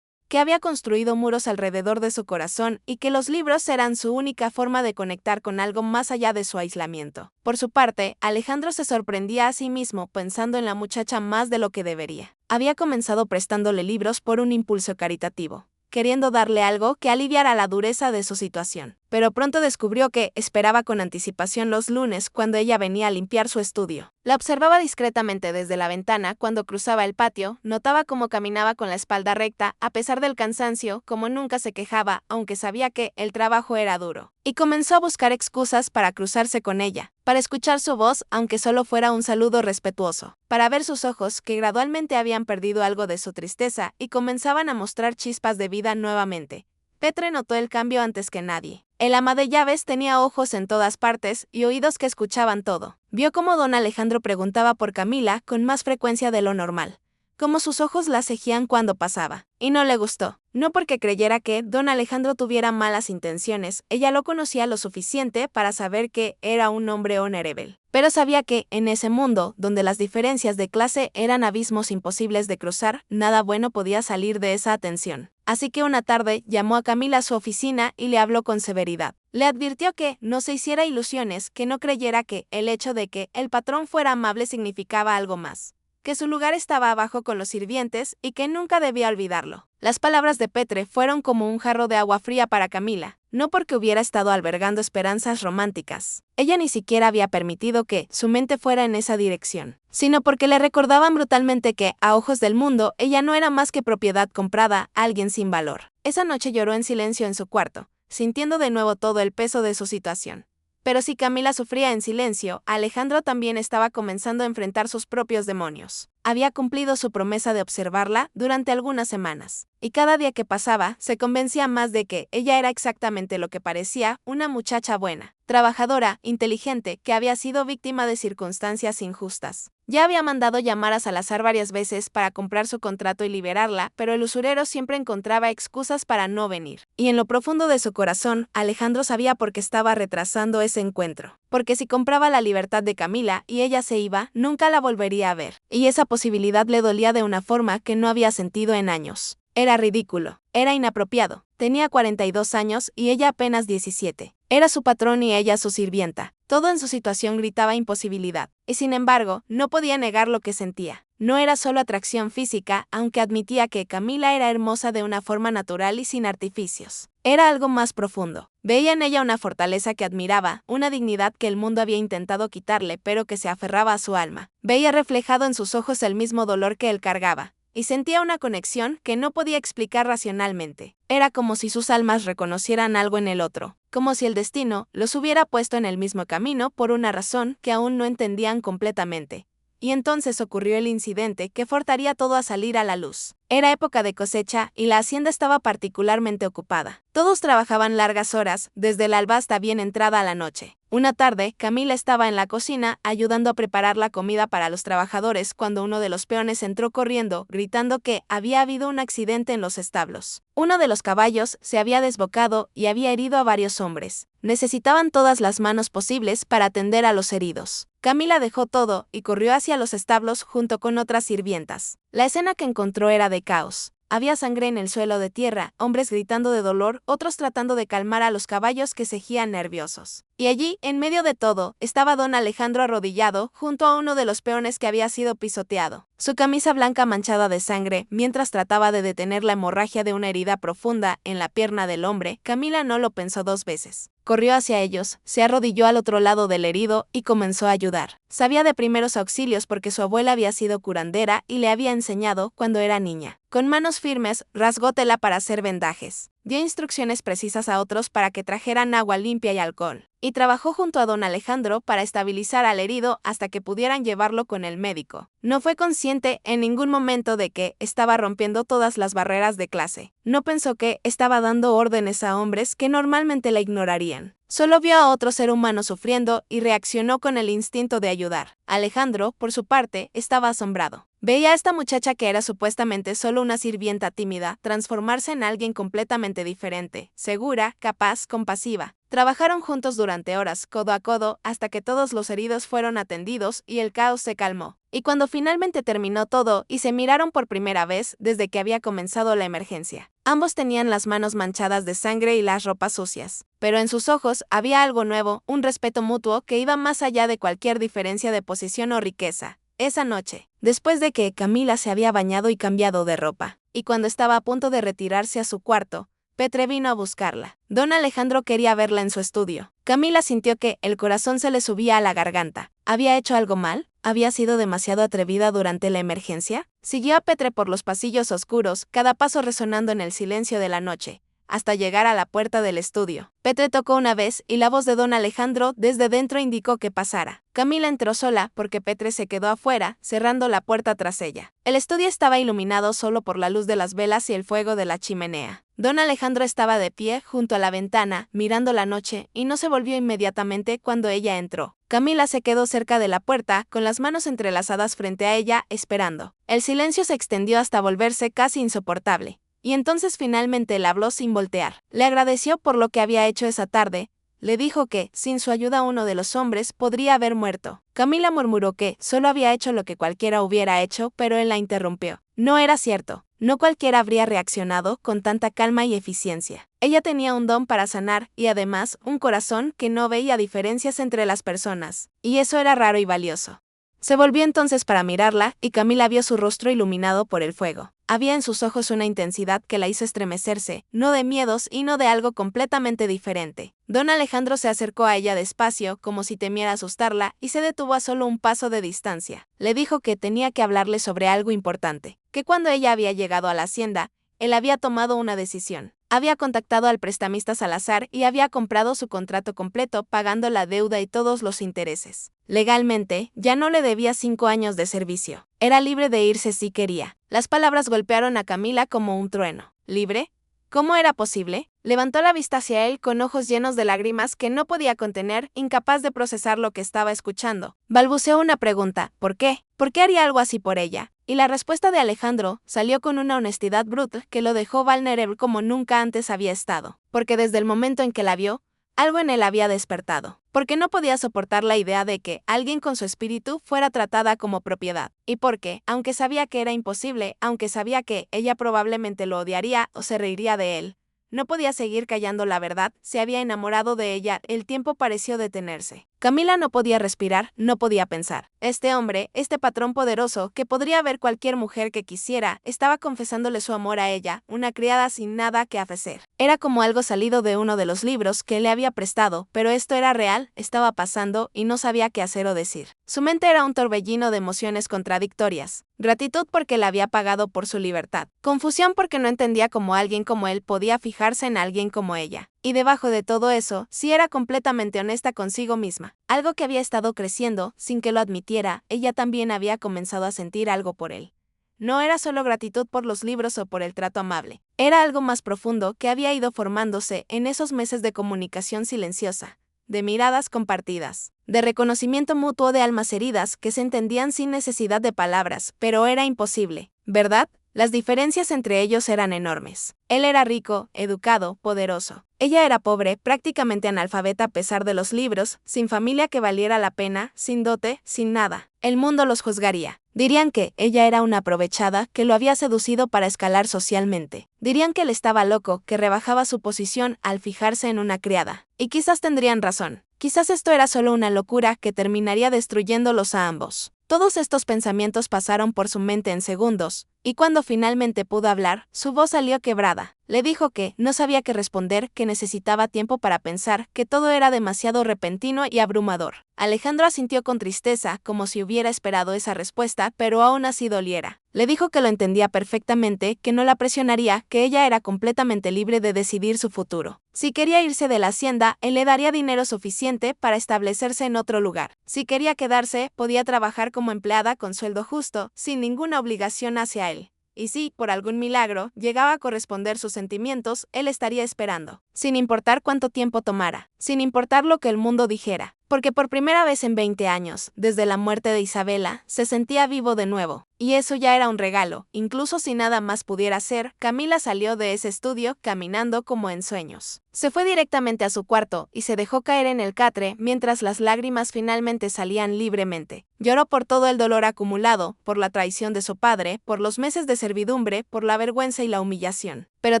que había construido muros alrededor de su corazón y que los libros eran su única forma de conectar con algo más allá de su aislamiento. Por su parte, Alejandro se sorprendía a sí mismo pensando en la muchacha más de lo que debería. Había comenzado prestándole libros por un impulso caritativo, queriendo darle algo que aliviara la dureza de su situación. Pero pronto descubrió que esperaba con anticipación los lunes cuando ella venía a limpiar su estudio. La observaba discretamente desde la ventana cuando cruzaba el patio, notaba cómo caminaba con la espalda recta a pesar del cansancio, como nunca se quejaba, aunque sabía que el trabajo era duro. Y comenzó a buscar excusas para cruzarse con ella, para escuchar su voz aunque solo fuera un saludo respetuoso, para ver sus ojos que gradualmente habían perdido algo de su tristeza y comenzaban a mostrar chispas de vida nuevamente. Petre notó el cambio antes que nadie. El ama de llaves tenía ojos en todas partes y oídos que escuchaban todo. Vio cómo don Alejandro preguntaba por Camila con más frecuencia de lo normal, cómo sus ojos la seguían cuando pasaba. Y no le gustó. No porque creyera que don Alejandro tuviera malas intenciones, ella lo conocía lo suficiente para saber que era un hombre honorable. Pero sabía que, en ese mundo, donde las diferencias de clase eran abismos imposibles de cruzar, nada bueno podía salir de esa atención. Así que una tarde llamó a Camila a su oficina y le habló con severidad. Le advirtió que no se hiciera ilusiones, que no creyera que el hecho de que el patrón fuera amable significaba algo más, que su lugar estaba abajo con los sirvientes y que nunca debía olvidarlo. Las palabras de Petre fueron como un jarro de agua fría para Camila, no porque hubiera estado albergando esperanzas románticas. Ella ni siquiera había permitido que su mente fuera en esa dirección, sino porque le recordaban brutalmente que, a ojos del mundo, ella no era más que propiedad comprada, alguien sin valor. Esa noche lloró en silencio en su cuarto, sintiendo de nuevo todo el peso de su situación. Pero si Camila sufría en silencio, Alejandro también estaba comenzando a enfrentar sus propios demonios. Había cumplido su promesa de observarla durante algunas semanas, y cada día que pasaba se convencía más de que ella era exactamente lo que parecía, una muchacha buena, trabajadora, inteligente, que había sido víctima de circunstancias injustas. Ya había mandado llamar a Salazar varias veces para comprar su contrato y liberarla, pero el usurero siempre encontraba excusas para no venir. Y en lo profundo de su corazón, Alejandro sabía por qué estaba retrasando ese encuentro. Porque si compraba la libertad de Camila y ella se iba, nunca la volvería a ver. Y esa posibilidad le dolía de una forma que no había sentido en años. Era ridículo, era inapropiado. Tenía 42 años y ella apenas 17. Era su patrón y ella su sirvienta. Todo en su situación gritaba imposibilidad. Y sin embargo, no podía negar lo que sentía. No era solo atracción física, aunque admitía que Camila era hermosa de una forma natural y sin artificios. Era algo más profundo. Veía en ella una fortaleza que admiraba, una dignidad que el mundo había intentado quitarle, pero que se aferraba a su alma. Veía reflejado en sus ojos el mismo dolor que él cargaba, y sentía una conexión que no podía explicar racionalmente. Era como si sus almas reconocieran algo en el otro, como si el destino los hubiera puesto en el mismo camino por una razón que aún no entendían completamente. Y entonces ocurrió el incidente que forzaría todo a salir a la luz. Era época de cosecha y la hacienda estaba particularmente ocupada. Todos trabajaban largas horas, desde el alba hasta bien entrada la noche. Una tarde, Camila estaba en la cocina ayudando a preparar la comida para los trabajadores cuando uno de los peones entró corriendo, gritando que había habido un accidente en los establos. Uno de los caballos se había desbocado y había herido a varios hombres. Necesitaban todas las manos posibles para atender a los heridos. Camila dejó todo y corrió hacia los establos junto con otras sirvientas. La escena que encontró era de caos. Había sangre en el suelo de tierra, hombres gritando de dolor, otros tratando de calmar a los caballos que cejían nerviosos. Y allí, en medio de todo, estaba don Alejandro arrodillado junto a uno de los peones que había sido pisoteado. Su camisa blanca manchada de sangre, mientras trataba de detener la hemorragia de una herida profunda en la pierna del hombre, Camila no lo pensó dos veces. Corrió hacia ellos, se arrodilló al otro lado del herido y comenzó a ayudar. Sabía de primeros auxilios porque su abuela había sido curandera y le había enseñado cuando era niña. Con manos firmes, rasgó tela para hacer vendajes. Dio instrucciones precisas a otros para que trajeran agua limpia y alcohol. Y trabajó junto a don Alejandro para estabilizar al herido hasta que pudieran llevarlo con el médico. No fue consciente en ningún momento de que estaba rompiendo todas las barreras de clase. No pensó que estaba dando órdenes a hombres que normalmente la ignorarían. Solo vio a otro ser humano sufriendo y reaccionó con el instinto de ayudar. Alejandro, por su parte, estaba asombrado. Veía a esta muchacha que era supuestamente solo una sirvienta tímida transformarse en alguien completamente diferente, segura, capaz, compasiva. Trabajaron juntos durante horas, codo a codo, hasta que todos los heridos fueron atendidos y el caos se calmó. Y cuando finalmente terminó todo y se miraron por primera vez desde que había comenzado la emergencia, ambos tenían las manos manchadas de sangre y las ropas sucias. Pero en sus ojos había algo nuevo, un respeto mutuo que iba más allá de cualquier diferencia de posición o riqueza. Esa noche, después de que Camila se había bañado y cambiado de ropa, y cuando estaba a punto de retirarse a su cuarto, Petre vino a buscarla. Don Alejandro quería verla en su estudio. Camila sintió que el corazón se le subía a la garganta. ¿Había hecho algo mal? ¿Había sido demasiado atrevida durante la emergencia? Siguió a Petre por los pasillos oscuros, cada paso resonando en el silencio de la noche, hasta llegar a la puerta del estudio. Petre tocó una vez y la voz de don Alejandro desde dentro indicó que pasara. Camila entró sola porque Petre se quedó afuera, cerrando la puerta tras ella. El estudio estaba iluminado solo por la luz de las velas y el fuego de la chimenea. Don Alejandro estaba de pie junto a la ventana, mirando la noche, y no se volvió inmediatamente cuando ella entró. Camila se quedó cerca de la puerta, con las manos entrelazadas frente a ella, esperando. El silencio se extendió hasta volverse casi insoportable. Y entonces finalmente le habló sin voltear. Le agradeció por lo que había hecho esa tarde. Le dijo que, sin su ayuda, uno de los hombres podría haber muerto. Camila murmuró que solo había hecho lo que cualquiera hubiera hecho, pero él la interrumpió. No era cierto. No cualquiera habría reaccionado con tanta calma y eficiencia. Ella tenía un don para sanar y además un corazón que no veía diferencias entre las personas. Y eso era raro y valioso. Se volvió entonces para mirarla y Camila vio su rostro iluminado por el fuego. Había en sus ojos una intensidad que la hizo estremecerse, no de miedos y no de algo completamente diferente. Don Alejandro se acercó a ella despacio, como si temiera asustarla, y se detuvo a solo un paso de distancia. Le dijo que tenía que hablarle sobre algo importante, que cuando ella había llegado a la hacienda, él había tomado una decisión. Había contactado al prestamista Salazar y había comprado su contrato completo, pagando la deuda y todos los intereses. Legalmente, ya no le debía 5 años de servicio. Era libre de irse si quería. Las palabras golpearon a Camila como un trueno. ¿Libre? ¿Cómo era posible? Levantó la vista hacia él con ojos llenos de lágrimas que no podía contener, incapaz de procesar lo que estaba escuchando. Balbuceó una pregunta: ¿por qué? ¿Por qué haría algo así por ella? Y la respuesta de Alejandro salió con una honestidad brutal que lo dejó vulnerable como nunca antes había estado. Porque desde el momento en que la vio, algo en él había despertado. Porque no podía soportar la idea de que alguien con su espíritu fuera tratada como propiedad. Y porque, aunque sabía que era imposible, aunque sabía que ella probablemente lo odiaría o se reiría de él, no podía seguir callando la verdad. Se había enamorado de ella. El tiempo pareció detenerse. Camila no podía respirar, no podía pensar. Este hombre, este patrón poderoso, que podría ver cualquier mujer que quisiera, estaba confesándole su amor a ella, una criada sin nada que ofrecer. Era como algo salido de uno de los libros que le había prestado, pero esto era real, estaba pasando y no sabía qué hacer o decir. Su mente era un torbellino de emociones contradictorias. Gratitud porque le había pagado por su libertad. Confusión porque no entendía cómo alguien como él podía fijarse en alguien como ella. Y debajo de todo eso, sí era completamente honesta consigo misma. Algo que había estado creciendo, sin que lo admitiera, ella también había comenzado a sentir algo por él. No era solo gratitud por los libros o por el trato amable. Era algo más profundo que había ido formándose en esos meses de comunicación silenciosa, de miradas compartidas, de reconocimiento mutuo de almas heridas que se entendían sin necesidad de palabras, pero era imposible, ¿verdad? Las diferencias entre ellos eran enormes. Él era rico, educado, poderoso. Ella era pobre, prácticamente analfabeta a pesar de los libros, sin familia que valiera la pena, sin dote, sin nada. El mundo los juzgaría. Dirían que ella era una aprovechada, que lo había seducido para escalar socialmente. Dirían que él estaba loco, que rebajaba su posición al fijarse en una criada. Y quizás tendrían razón. Quizás esto era solo una locura que terminaría destruyéndolos a ambos. Todos estos pensamientos pasaron por su mente en segundos, y cuando finalmente pudo hablar, su voz salió quebrada. Le dijo que no sabía qué responder, que necesitaba tiempo para pensar, que todo era demasiado repentino y abrumador. Alejandro asintió con tristeza, como si hubiera esperado esa respuesta, pero aún así doliera. Le dijo que lo entendía perfectamente, que no la presionaría, que ella era completamente libre de decidir su futuro. Si quería irse de la hacienda, él le daría dinero suficiente para establecerse en otro lugar. Si quería quedarse, podía trabajar como empleada con sueldo justo, sin ninguna obligación hacia él. Y si, por algún milagro, llegaba a corresponder sus sentimientos, él estaría esperando, sin importar cuánto tiempo tomara, sin importar lo que el mundo dijera. porque por primera vez en 20 años, desde la muerte de Isabela, se sentía vivo de nuevo. Y eso ya era un regalo. Incluso si nada más pudiera hacer, Camila salió de ese estudio caminando como en sueños. Se fue directamente a su cuarto y se dejó caer en el catre mientras las lágrimas finalmente salían libremente. Lloró por todo el dolor acumulado, por la traición de su padre, por los meses de servidumbre, por la vergüenza y la humillación. Pero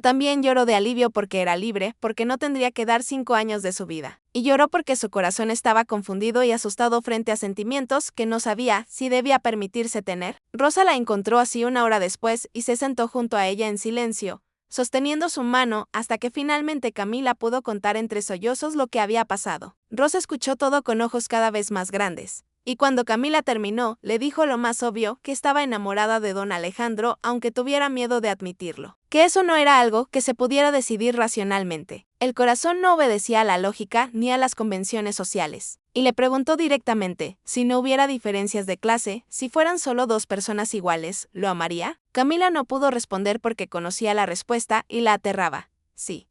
también lloró de alivio porque era libre, porque no tendría que dar 5 años de su vida. Y lloró porque su corazón estaba confundido y asustado frente a sentimientos que no sabía si debía permitirse tener. Rosa la encontró así 1 hora después y se sentó junto a ella en silencio, sosteniendo su mano hasta que finalmente Camila pudo contar entre sollozos lo que había pasado. Rosa escuchó todo con ojos cada vez más grandes. Y cuando Camila terminó, le dijo lo más obvio, que estaba enamorada de don Alejandro, aunque tuviera miedo de admitirlo. Que eso no era algo que se pudiera decidir racionalmente. El corazón no obedecía a la lógica ni a las convenciones sociales. Y le preguntó directamente, si no hubiera diferencias de clase, si fueran solo 2 personas iguales, ¿lo amaría? Camila no pudo responder porque conocía la respuesta y la aterraba. Sí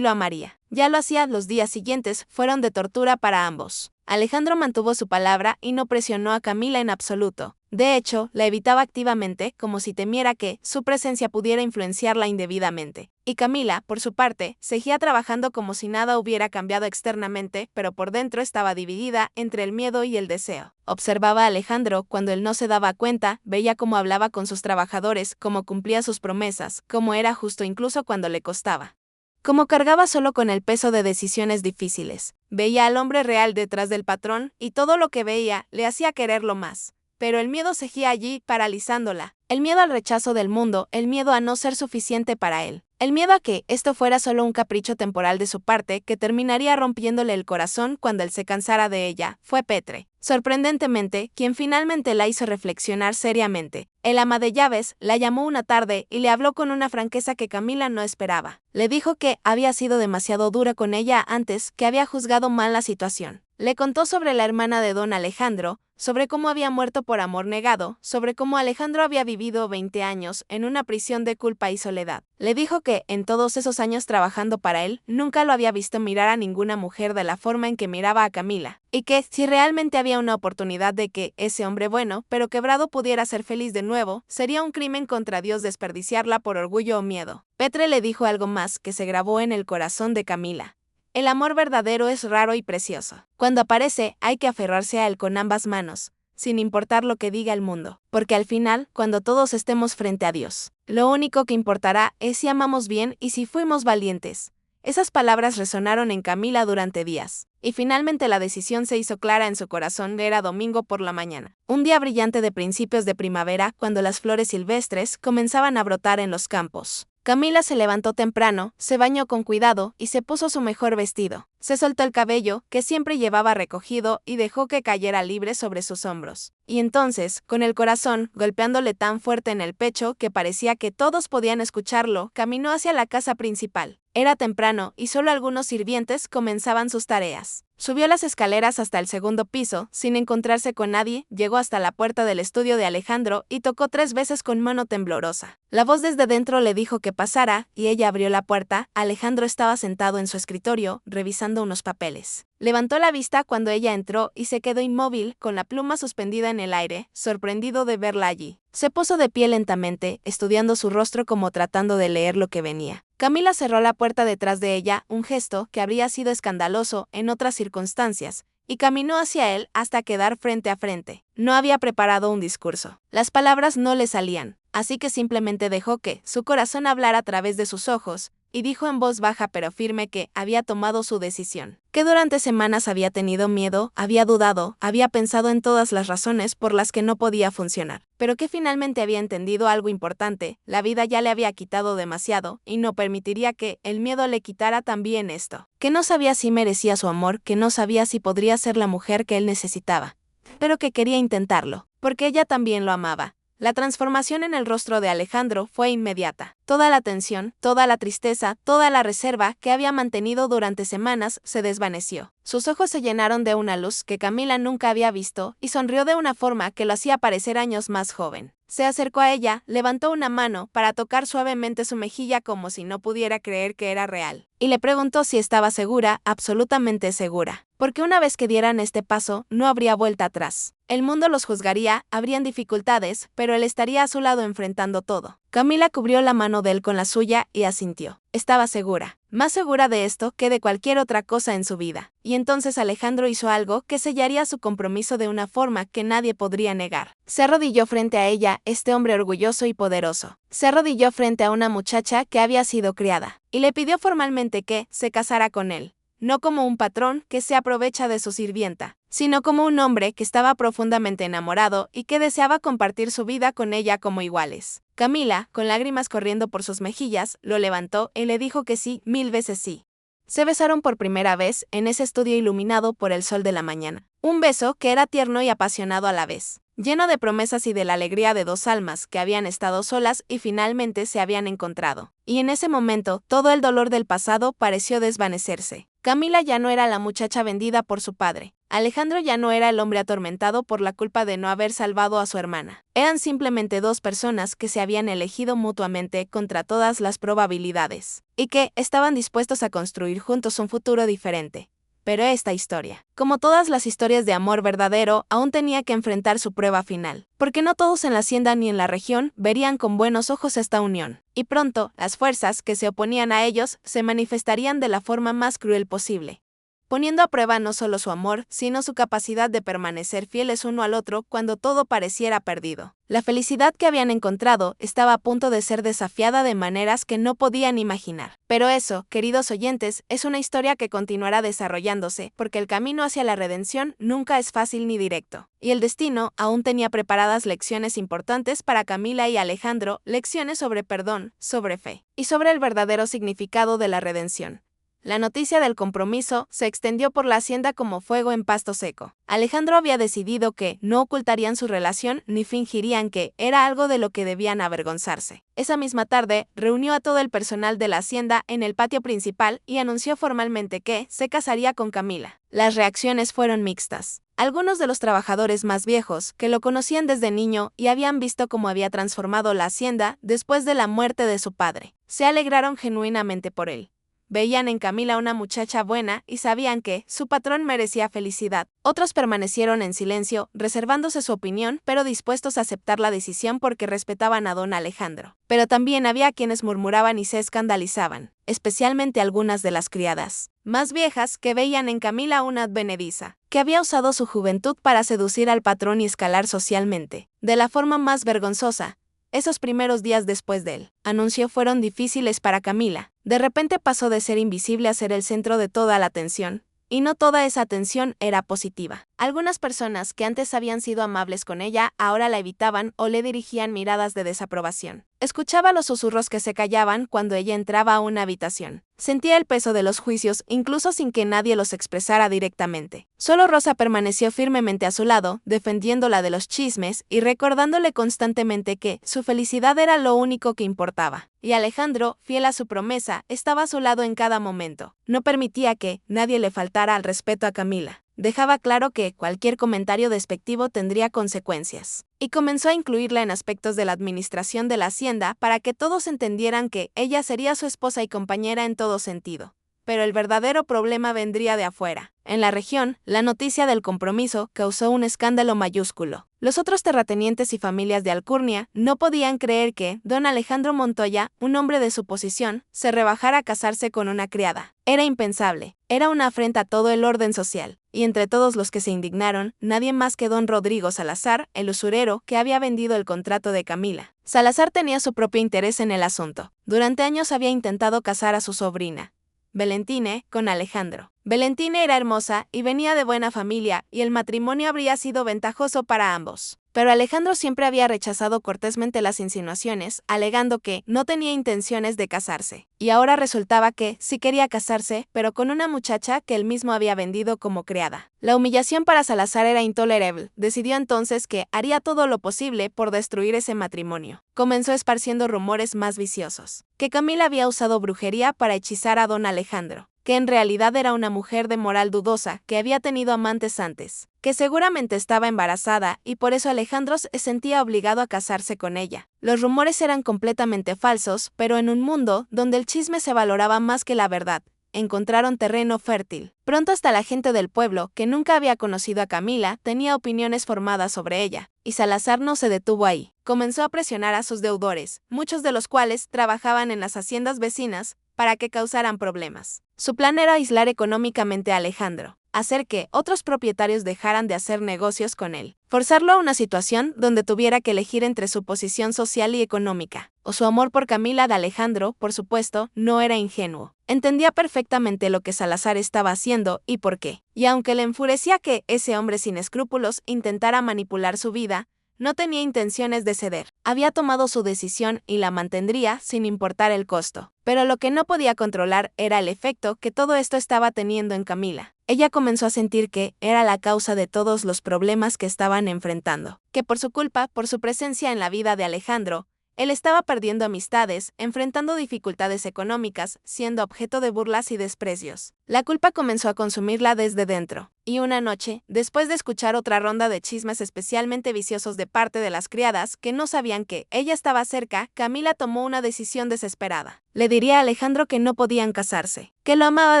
lo amaría. Ya lo hacía. Los días siguientes fueron de tortura para ambos. Alejandro mantuvo su palabra y no presionó a Camila en absoluto. De hecho, la evitaba activamente, como si temiera que su presencia pudiera influenciarla indebidamente. Y Camila, por su parte, seguía trabajando como si nada hubiera cambiado externamente, pero por dentro estaba dividida entre el miedo y el deseo. Observaba a Alejandro cuando él no se daba cuenta, veía cómo hablaba con sus trabajadores, cómo cumplía sus promesas, cómo era justo incluso cuando le costaba. Como cargaba solo con el peso de decisiones difíciles. Veía al hombre real detrás del patrón y todo lo que veía le hacía quererlo más. Pero el miedo seguía allí, paralizándola. El miedo al rechazo del mundo, el miedo a no ser suficiente para él. El miedo a que esto fuera solo un capricho temporal de su parte que terminaría rompiéndole el corazón cuando él se cansara de ella. Fue Petre, sorprendentemente, quien finalmente la hizo reflexionar seriamente. El ama de llaves la llamó una tarde y le habló con una franqueza que Camila no esperaba. Le dijo que había sido demasiado dura con ella antes, que había juzgado mal la situación. Le contó sobre la hermana de don Alejandro, sobre cómo había muerto por amor negado, sobre cómo Alejandro había vivido 20 años en una prisión de culpa y soledad. Le dijo que, en todos esos años trabajando para él, nunca lo había visto mirar a ninguna mujer de la forma en que miraba a Camila, y que, si realmente había una oportunidad de que ese hombre bueno, pero quebrado pudiera ser feliz de nuevo, sería un crimen contra Dios desperdiciarla por orgullo o miedo. Petre le dijo algo más que se grabó en el corazón de Camila. El amor verdadero es raro y precioso. Cuando aparece, hay que aferrarse a él con ambas manos, sin importar lo que diga el mundo, porque al final, cuando todos estemos frente a Dios, lo único que importará es si amamos bien y si fuimos valientes. Esas palabras resonaron en Camila durante días, y finalmente la decisión se hizo clara en su corazón. Era domingo por la mañana, un día brillante de principios de primavera, cuando las flores silvestres comenzaban a brotar en los campos. Camila se levantó temprano, se bañó con cuidado y se puso su mejor vestido. Se soltó el cabello, que siempre llevaba recogido, y dejó que cayera libre sobre sus hombros. Y entonces, con el corazón golpeándole tan fuerte en el pecho que parecía que todos podían escucharlo, caminó hacia la casa principal. Era temprano y solo algunos sirvientes comenzaban sus tareas. Subió las escaleras hasta el 2.º piso, sin encontrarse con nadie, llegó hasta la puerta del estudio de Alejandro y tocó 3 veces con mano temblorosa. La voz desde dentro le dijo que pasara, y ella abrió la puerta. Alejandro estaba sentado en su escritorio, revisando unos papeles. Levantó la vista cuando ella entró y se quedó inmóvil, con la pluma suspendida en el aire, sorprendido de verla allí. Se puso de pie lentamente, estudiando su rostro como tratando de leer lo que venía. Camila cerró la puerta detrás de ella, un gesto que habría sido escandaloso en otras circunstancias, y caminó hacia él hasta quedar frente a frente. No había preparado un discurso. Las palabras no le salían, así que simplemente dejó que su corazón hablara a través de sus ojos, y dijo en voz baja pero firme que había tomado su decisión. Que durante semanas había tenido miedo, había dudado, había pensado en todas las razones por las que no podía funcionar, pero que finalmente había entendido algo importante: la vida ya le había quitado demasiado, y no permitiría que el miedo le quitara también esto. Que no sabía si merecía su amor, que no sabía si podría ser la mujer que él necesitaba, pero que quería intentarlo, porque ella también lo amaba. La transformación en el rostro de Alejandro fue inmediata. Toda la tensión, toda la tristeza, toda la reserva que había mantenido durante semanas se desvaneció. Sus ojos se llenaron de una luz que Camila nunca había visto y sonrió de una forma que lo hacía parecer años más joven. Se acercó a ella, levantó una mano para tocar suavemente su mejilla como si no pudiera creer que era real, y le preguntó si estaba segura, absolutamente segura, porque una vez que dieran este paso, no habría vuelta atrás. El mundo los juzgaría, habrían dificultades, pero él estaría a su lado enfrentando todo. Camila cubrió la mano de él con la suya y asintió. Estaba segura, más segura de esto que de cualquier otra cosa en su vida. Y entonces Alejandro hizo algo que sellaría su compromiso de una forma que nadie podría negar. Se arrodilló frente a ella, este hombre orgulloso y poderoso. Se arrodilló frente a una muchacha que había sido criada, y le pidió formalmente que se casara con él. No como un patrón que se aprovecha de su sirvienta, sino como un hombre que estaba profundamente enamorado y que deseaba compartir su vida con ella como iguales. Camila, con lágrimas corriendo por sus mejillas, lo levantó y le dijo que sí, 1000 veces sí. Se besaron por primera vez en ese estudio iluminado por el sol de la mañana. Un beso que era tierno y apasionado a la vez, lleno de promesas y de la alegría de dos almas que habían estado solas y finalmente se habían encontrado. Y en ese momento, todo el dolor del pasado pareció desvanecerse. Camila ya no era la muchacha vendida por su padre. Alejandro ya no era el hombre atormentado por la culpa de no haber salvado a su hermana. Eran simplemente dos personas que se habían elegido mutuamente contra todas las probabilidades, y que estaban dispuestos a construir juntos un futuro diferente. Pero esta historia, como todas las historias de amor verdadero, aún tenía que enfrentar su prueba final, porque no todos en la hacienda ni en la región verían con buenos ojos esta unión, y pronto las fuerzas que se oponían a ellos se manifestarían de la forma más cruel posible, poniendo a prueba no solo su amor, sino su capacidad de permanecer fieles uno al otro cuando todo pareciera perdido. La felicidad que habían encontrado estaba a punto de ser desafiada de maneras que no podían imaginar. Pero eso, queridos oyentes, es una historia que continuará desarrollándose, porque el camino hacia la redención nunca es fácil ni directo. Y el destino aún tenía preparadas lecciones importantes para Camila y Alejandro, lecciones sobre perdón, sobre fe, y sobre el verdadero significado de la redención. La noticia del compromiso se extendió por la hacienda como fuego en pasto seco. Alejandro había decidido que no ocultarían su relación ni fingirían que era algo de lo que debían avergonzarse. Esa misma tarde, reunió a todo el personal de la hacienda en el patio principal y anunció formalmente que se casaría con Camila. Las reacciones fueron mixtas. Algunos de los trabajadores más viejos, que lo conocían desde niño y habían visto cómo había transformado la hacienda después de la muerte de su padre, se alegraron genuinamente por él. Veían en Camila una muchacha buena y sabían que su patrón merecía felicidad. Otros permanecieron en silencio, reservándose su opinión, pero dispuestos a aceptar la decisión porque respetaban a don Alejandro. Pero también había quienes murmuraban y se escandalizaban, especialmente algunas de las criadas más viejas que veían en Camila una advenediza, que había usado su juventud para seducir al patrón y escalar socialmente, de la forma más vergonzosa. Esos primeros días después del anuncio fueron difíciles para Camila. De repente pasó de ser invisible a ser el centro de toda la atención, y no toda esa atención era positiva. Algunas personas que antes habían sido amables con ella ahora la evitaban o le dirigían miradas de desaprobación. Escuchaba los susurros que se callaban cuando ella entraba a una habitación. Sentía el peso de los juicios incluso sin que nadie los expresara directamente. Solo Rosa permaneció firmemente a su lado, defendiéndola de los chismes y recordándole constantemente que su felicidad era lo único que importaba. Y Alejandro, fiel a su promesa, estaba a su lado en cada momento. No permitía que nadie le faltara al respeto a Camila. Dejaba claro que cualquier comentario despectivo tendría consecuencias, y comenzó a incluirla en aspectos de la administración de la hacienda para que todos entendieran que ella sería su esposa y compañera en todo sentido. Pero el verdadero problema vendría de afuera. En la región, la noticia del compromiso causó un escándalo mayúsculo. Los otros terratenientes y familias de Alcurnia no podían creer que don Alejandro Montoya, un hombre de su posición, se rebajara a casarse con una criada. Era impensable, era una afrenta a todo el orden social. Y entre todos los que se indignaron, nadie más que don Rodrigo Salazar, el usurero que había vendido el contrato de Camila. Salazar tenía su propio interés en el asunto. Durante años había intentado casar a su sobrina, Valentine, con Alejandro. Valentine era hermosa y venía de buena familia, y el matrimonio habría sido ventajoso para ambos. Pero Alejandro siempre había rechazado cortésmente las insinuaciones, alegando que no tenía intenciones de casarse. Y ahora resultaba que sí quería casarse, pero con una muchacha que él mismo había vendido como criada. La humillación para Salazar era intolerable. Decidió entonces que haría todo lo posible por destruir ese matrimonio. Comenzó esparciendo rumores más viciosos. Que Camila había usado brujería para hechizar a don Alejandro. que en realidad era una mujer de moral dudosa que había tenido amantes antes, que seguramente estaba embarazada y por eso Alejandro se sentía obligado a casarse con ella. Los rumores eran completamente falsos, pero en un mundo donde el chisme se valoraba más que la verdad, encontraron terreno fértil. Pronto hasta la gente del pueblo, que nunca había conocido a Camila, tenía opiniones formadas sobre ella, y Salazar no se detuvo ahí. Comenzó a presionar a sus deudores, muchos de los cuales trabajaban en las haciendas vecinas, para que causaran problemas. Su plan era aislar económicamente a Alejandro, hacer que otros propietarios dejaran de hacer negocios con él, forzarlo a una situación donde tuviera que elegir entre su posición social y económica, o su amor por Camila. De Alejandro, por supuesto, no era ingenuo. Entendía perfectamente lo que Salazar estaba haciendo y por qué. Y aunque le enfurecía que ese hombre sin escrúpulos intentara manipular su vida, no tenía intenciones de ceder. Había tomado su decisión y la mantendría sin importar el costo. Pero lo que no podía controlar era el efecto que todo esto estaba teniendo en Camila. Ella comenzó a sentir que era la causa de todos los problemas que estaban enfrentando, que por su culpa, por su presencia en la vida de Alejandro, él estaba perdiendo amistades, enfrentando dificultades económicas, siendo objeto de burlas y desprecios. La culpa comenzó a consumirla desde dentro. Y una noche, después de escuchar otra ronda de chismes especialmente viciosos de parte de las criadas que no sabían que ella estaba cerca, Camila tomó una decisión desesperada. Le diría a Alejandro que no podían casarse, que lo amaba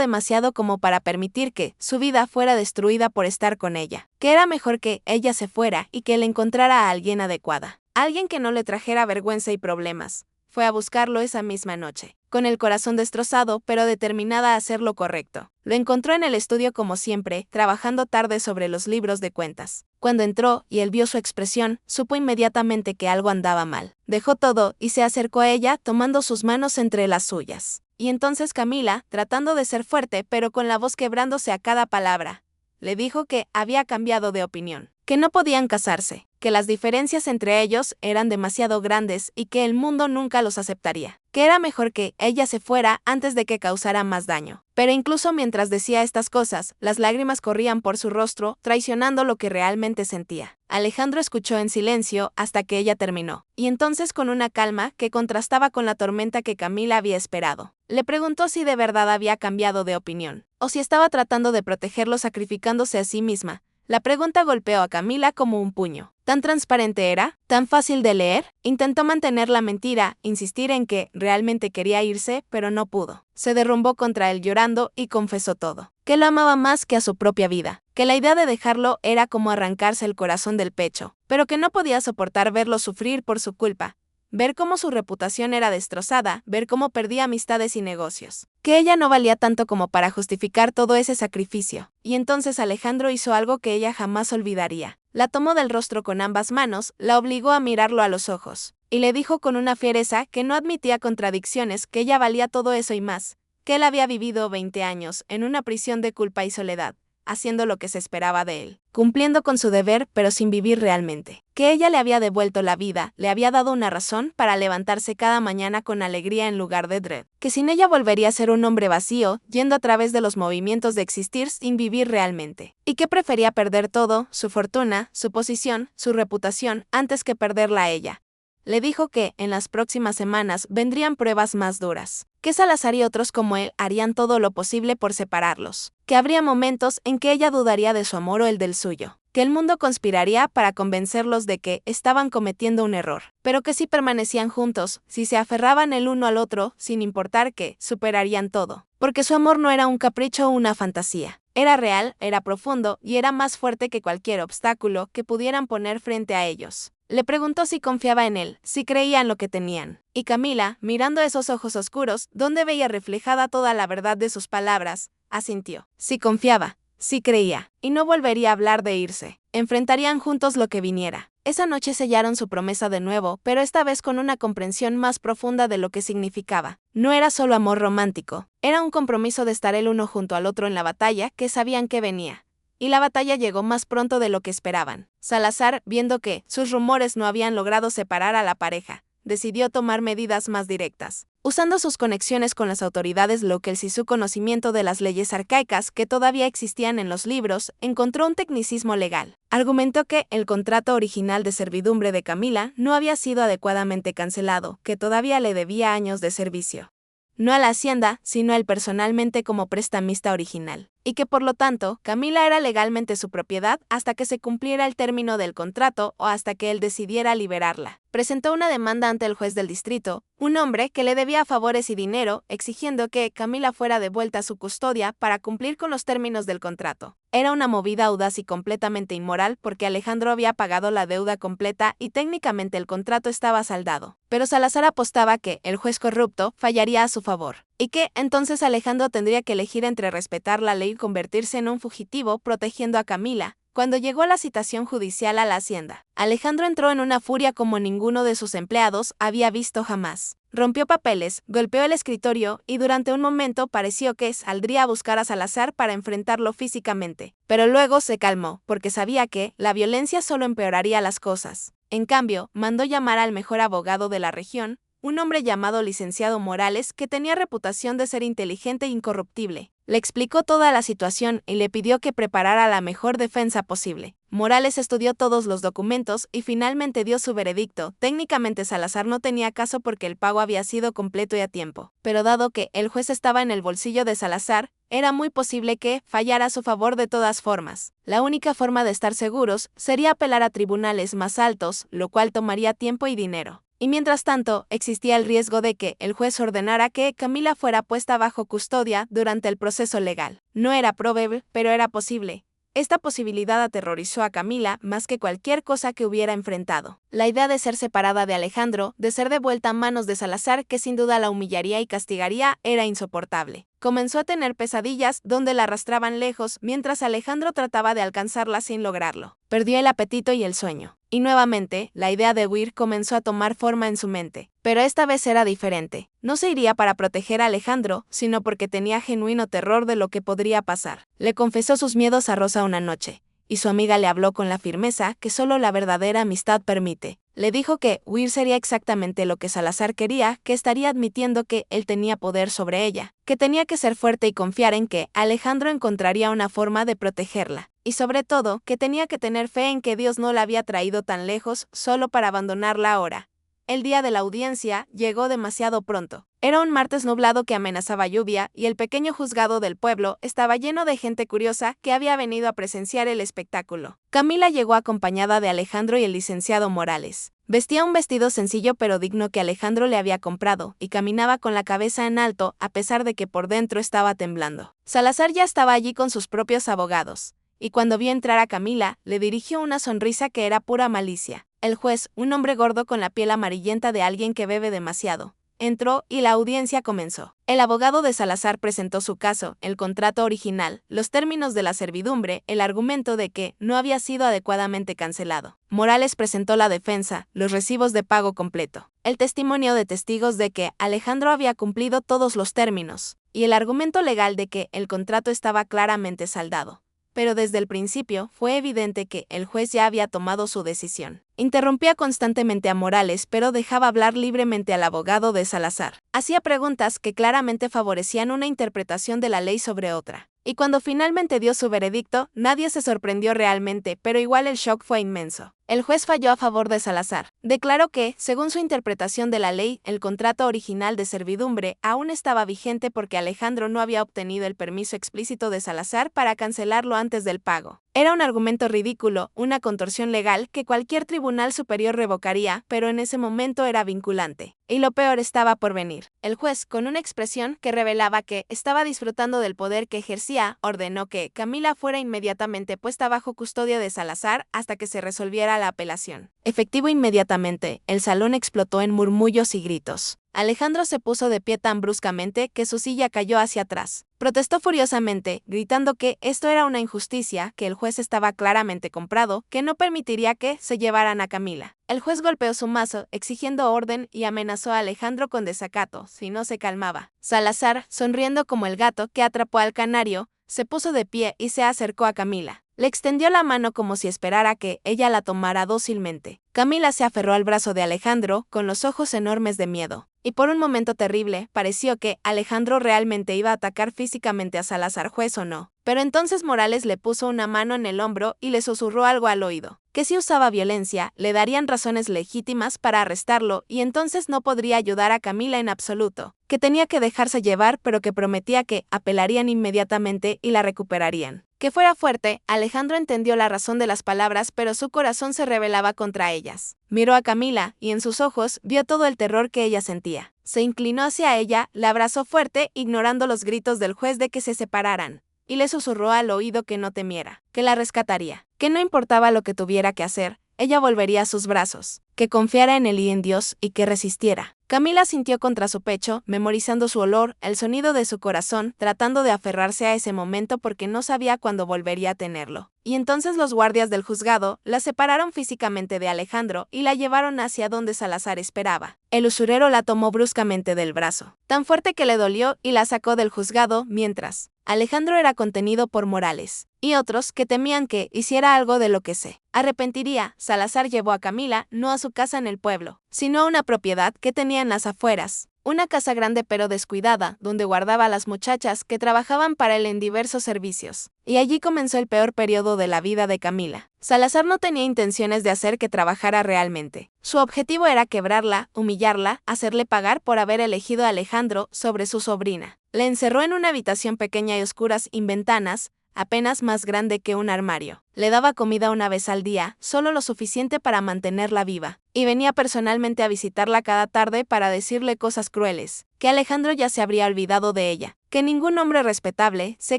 demasiado como para permitir que su vida fuera destruida por estar con ella, que era mejor que ella se fuera y que él encontrara a alguien adecuada. Alguien que no le trajera vergüenza y problemas. Fue a buscarlo esa misma noche, con el corazón destrozado pero determinada a hacer lo correcto. Lo encontró en el estudio como siempre, trabajando tarde sobre los libros de cuentas. Cuando entró y él vio su expresión, supo inmediatamente que algo andaba mal. Dejó todo y se acercó a ella tomando sus manos entre las suyas. Y entonces Camila, tratando de ser fuerte pero con la voz quebrándose a cada palabra, le dijo que había cambiado de opinión, que no podían casarse, que las diferencias entre ellos eran demasiado grandes y que el mundo nunca los aceptaría, que era mejor que ella se fuera antes de que causara más daño. Pero incluso mientras decía estas cosas, las lágrimas corrían por su rostro, traicionando lo que realmente sentía. Alejandro escuchó en silencio hasta que ella terminó, y entonces con una calma que contrastaba con la tormenta que Camila había esperado, le preguntó si de verdad había cambiado de opinión, o si estaba tratando de protegerlo sacrificándose a sí misma. La pregunta golpeó a Camila como un puño. ¿Tan transparente era? ¿Tan fácil de leer? Intentó mantener la mentira, insistir en que realmente quería irse, pero no pudo. Se derrumbó contra él llorando y confesó todo. Que lo amaba más que a su propia vida. Que la idea de dejarlo era como arrancarse el corazón del pecho, pero que no podía soportar verlo sufrir por su culpa. Ver cómo su reputación era destrozada, ver cómo perdía amistades y negocios. Que ella no valía tanto como para justificar todo ese sacrificio. Y entonces Alejandro hizo algo que ella jamás olvidaría. La tomó del rostro con ambas manos, la obligó a mirarlo a los ojos, y le dijo con una fiereza que no admitía contradicciones que ella valía todo eso y más, que él había vivido 20 años en una prisión de culpa y soledad, haciendo lo que se esperaba de él, cumpliendo con su deber pero sin vivir realmente, que ella le había devuelto la vida, le había dado una razón para levantarse cada mañana con alegría en lugar de dread, que sin ella volvería a ser un hombre vacío, yendo a través de los movimientos de existir sin vivir realmente, y que prefería perder todo, su fortuna, su posición, su reputación, antes que perderla a ella. Le dijo que, en las próximas semanas, vendrían pruebas más duras, que Salazar y otros como él harían todo lo posible por separarlos, que habría momentos en que ella dudaría de su amor o el del suyo, que el mundo conspiraría para convencerlos de que estaban cometiendo un error, pero que si permanecían juntos, si se aferraban el uno al otro, sin importar qué, superarían todo, porque su amor no era un capricho o una fantasía. Era real, era profundo y era más fuerte que cualquier obstáculo que pudieran poner frente a ellos. Le preguntó si confiaba en él, si creía en lo que tenían. Y Camila, mirando esos ojos oscuros, donde veía reflejada toda la verdad de sus palabras, asintió. Sí confiaba, sí creía, y no volvería a hablar de irse. Enfrentarían juntos lo que viniera. Esa noche sellaron su promesa de nuevo, pero esta vez con una comprensión más profunda de lo que significaba. No era solo amor romántico, era un compromiso de estar el uno junto al otro en la batalla que sabían que venía. Y la batalla llegó más pronto de lo que esperaban. Salazar, viendo que sus rumores no habían logrado separar a la pareja, decidió tomar medidas más directas. Usando sus conexiones con las autoridades locales y su conocimiento de las leyes arcaicas que todavía existían en los libros, encontró un tecnicismo legal. Argumentó que el contrato original de servidumbre de Camila no había sido adecuadamente cancelado, que todavía le debía años de servicio. no a la hacienda, sino a él personalmente como prestamista original, y que por lo tanto, Camila era legalmente su propiedad hasta que se cumpliera el término del contrato o hasta que él decidiera liberarla. Presentó una demanda ante el juez del distrito, un hombre que le debía favores y dinero, exigiendo que Camila fuera devuelta a su custodia para cumplir con los términos del contrato. Era una movida audaz y completamente inmoral porque Alejandro había pagado la deuda completa y técnicamente el contrato estaba saldado. Pero Salazar apostaba que el juez corrupto fallaría a su favor, y que entonces Alejandro tendría que elegir entre respetar la ley y convertirse en un fugitivo protegiendo a Camila. Cuando llegó la citación judicial a la hacienda, Alejandro entró en una furia como ninguno de sus empleados había visto jamás. Rompió papeles, golpeó el escritorio y durante un momento pareció que saldría a buscar a Salazar para enfrentarlo físicamente. Pero luego se calmó, porque sabía que la violencia solo empeoraría las cosas. En cambio, mandó llamar al mejor abogado de la región, un hombre llamado licenciado Morales que tenía reputación de ser inteligente e incorruptible. Le explicó toda la situación y le pidió que preparara la mejor defensa posible. Morales estudió todos los documentos y finalmente dio su veredicto. Técnicamente Salazar no tenía caso porque el pago había sido completo y a tiempo, pero dado que el juez estaba en el bolsillo de Salazar, era muy posible que fallara a su favor de todas formas. La única forma de estar seguros sería apelar a tribunales más altos, lo cual tomaría tiempo y dinero. Y mientras tanto, existía el riesgo de que el juez ordenara que Camila fuera puesta bajo custodia durante el proceso legal. No era probable, pero era posible. Esta posibilidad aterrorizó a Camila más que cualquier cosa que hubiera enfrentado. La idea de ser separada de Alejandro, de ser devuelta a manos de Salazar, que sin duda la humillaría y castigaría, era insoportable. Comenzó a tener pesadillas donde la arrastraban lejos mientras Alejandro trataba de alcanzarla sin lograrlo. Perdió el apetito y el sueño. Y nuevamente, la idea de huir comenzó a tomar forma en su mente. Pero esta vez era diferente. No se iría para proteger a Alejandro, sino porque tenía genuino terror de lo que podría pasar. Le confesó sus miedos a Rosa una noche, y su amiga le habló con la firmeza que solo la verdadera amistad permite. Le dijo que huir sería exactamente lo que Salazar quería, que estaría admitiendo que él tenía poder sobre ella, que tenía que ser fuerte y confiar en que Alejandro encontraría una forma de protegerla. Y sobre todo, que tenía que tener fe en que Dios no la había traído tan lejos solo para abandonarla ahora. El día de la audiencia llegó demasiado pronto. Era un martes nublado que amenazaba lluvia y el pequeño juzgado del pueblo estaba lleno de gente curiosa que había venido a presenciar el espectáculo. Camila llegó acompañada de Alejandro y el licenciado Morales. Vestía un vestido sencillo pero digno que Alejandro le había comprado y caminaba con la cabeza en alto a pesar de que por dentro estaba temblando. Salazar ya estaba allí con sus propios abogados, y cuando vio entrar a Camila, le dirigió una sonrisa que era pura malicia. El juez, un hombre gordo con la piel amarillenta de alguien que bebe demasiado, entró y la audiencia comenzó. El abogado de Salazar presentó su caso, el contrato original, los términos de la servidumbre, el argumento de que no había sido adecuadamente cancelado. Morales presentó la defensa, los recibos de pago completo, el testimonio de testigos de que Alejandro había cumplido todos los términos, y el argumento legal de que el contrato estaba claramente saldado. Pero desde el principio fue evidente que el juez ya había tomado su decisión. Interrumpía constantemente a Morales, pero dejaba hablar libremente al abogado de Salazar. Hacía preguntas que claramente favorecían una interpretación de la ley sobre otra. Y cuando finalmente dio su veredicto, nadie se sorprendió realmente, pero igual el shock fue inmenso. El juez falló a favor de Salazar. Declaró que, según su interpretación de la ley, el contrato original de servidumbre aún estaba vigente porque Alejandro no había obtenido el permiso explícito de Salazar para cancelarlo antes del pago. Era un argumento ridículo, una contorsión legal que cualquier tribunal superior revocaría, pero en ese momento era vinculante. Y lo peor estaba por venir. El juez, con una expresión que revelaba que estaba disfrutando del poder que ejercía, ordenó que Camila fuera inmediatamente puesta bajo custodia de Salazar hasta que se resolviera la apelación. Efectivo inmediatamente, el salón explotó en murmullos y gritos. Alejandro se puso de pie tan bruscamente que su silla cayó hacia atrás. Protestó furiosamente, gritando que esto era una injusticia, que el juez estaba claramente comprado, que no permitiría que se llevaran a Camila. El juez golpeó su mazo, exigiendo orden y amenazó a Alejandro con desacato, si no se calmaba. Salazar, sonriendo como el gato que atrapó al canario, se puso de pie y se acercó a Camila. Le extendió la mano como si esperara que ella la tomara dócilmente. Camila se aferró al brazo de Alejandro con los ojos enormes de miedo. Y por un momento terrible, pareció que Alejandro realmente iba a atacar físicamente a Salazar, juez o no. Pero entonces Morales le puso una mano en el hombro y le susurró algo al oído, que si usaba violencia, le darían razones legítimas para arrestarlo y entonces no podría ayudar a Camila en absoluto, que tenía que dejarse llevar pero que prometía que apelarían inmediatamente y la recuperarían. Que fuera fuerte, Alejandro entendió la razón de las palabras pero su corazón se rebelaba contra ellas. Miró a Camila y en sus ojos vio todo el terror que ella sentía. Se inclinó hacia ella, la abrazó fuerte, ignorando los gritos del juez de que se separaran, y le susurró al oído que no temiera, que la rescataría, que no importaba lo que tuviera que hacer, ella volvería a sus brazos, que confiara en él y en Dios y que resistiera. Camila sintió contra su pecho, memorizando su olor, el sonido de su corazón, tratando de aferrarse a ese momento porque no sabía cuándo volvería a tenerlo. Y entonces los guardias del juzgado la separaron físicamente de Alejandro y la llevaron hacia donde Salazar esperaba. El usurero la tomó bruscamente del brazo, tan fuerte que le dolió y la sacó del juzgado mientras Alejandro era contenido por Morales y otros que temían que hiciera algo de lo que se arrepentiría. Salazar llevó a Camila no a su casa en el pueblo, sino a una propiedad que tenía en las afueras. Una casa grande pero descuidada, donde guardaba a las muchachas que trabajaban para él en diversos servicios. Y allí comenzó el peor periodo de la vida de Camila. Salazar no tenía intenciones de hacer que trabajara realmente. Su objetivo era quebrarla, humillarla, hacerle pagar por haber elegido a Alejandro sobre su sobrina. La encerró en una habitación pequeña y oscura sin ventanas, apenas más grande que un armario. Le daba comida una vez al día, solo lo suficiente para mantenerla viva, y venía personalmente a visitarla cada tarde para decirle cosas crueles, que Alejandro ya se habría olvidado de ella, que ningún hombre respetable se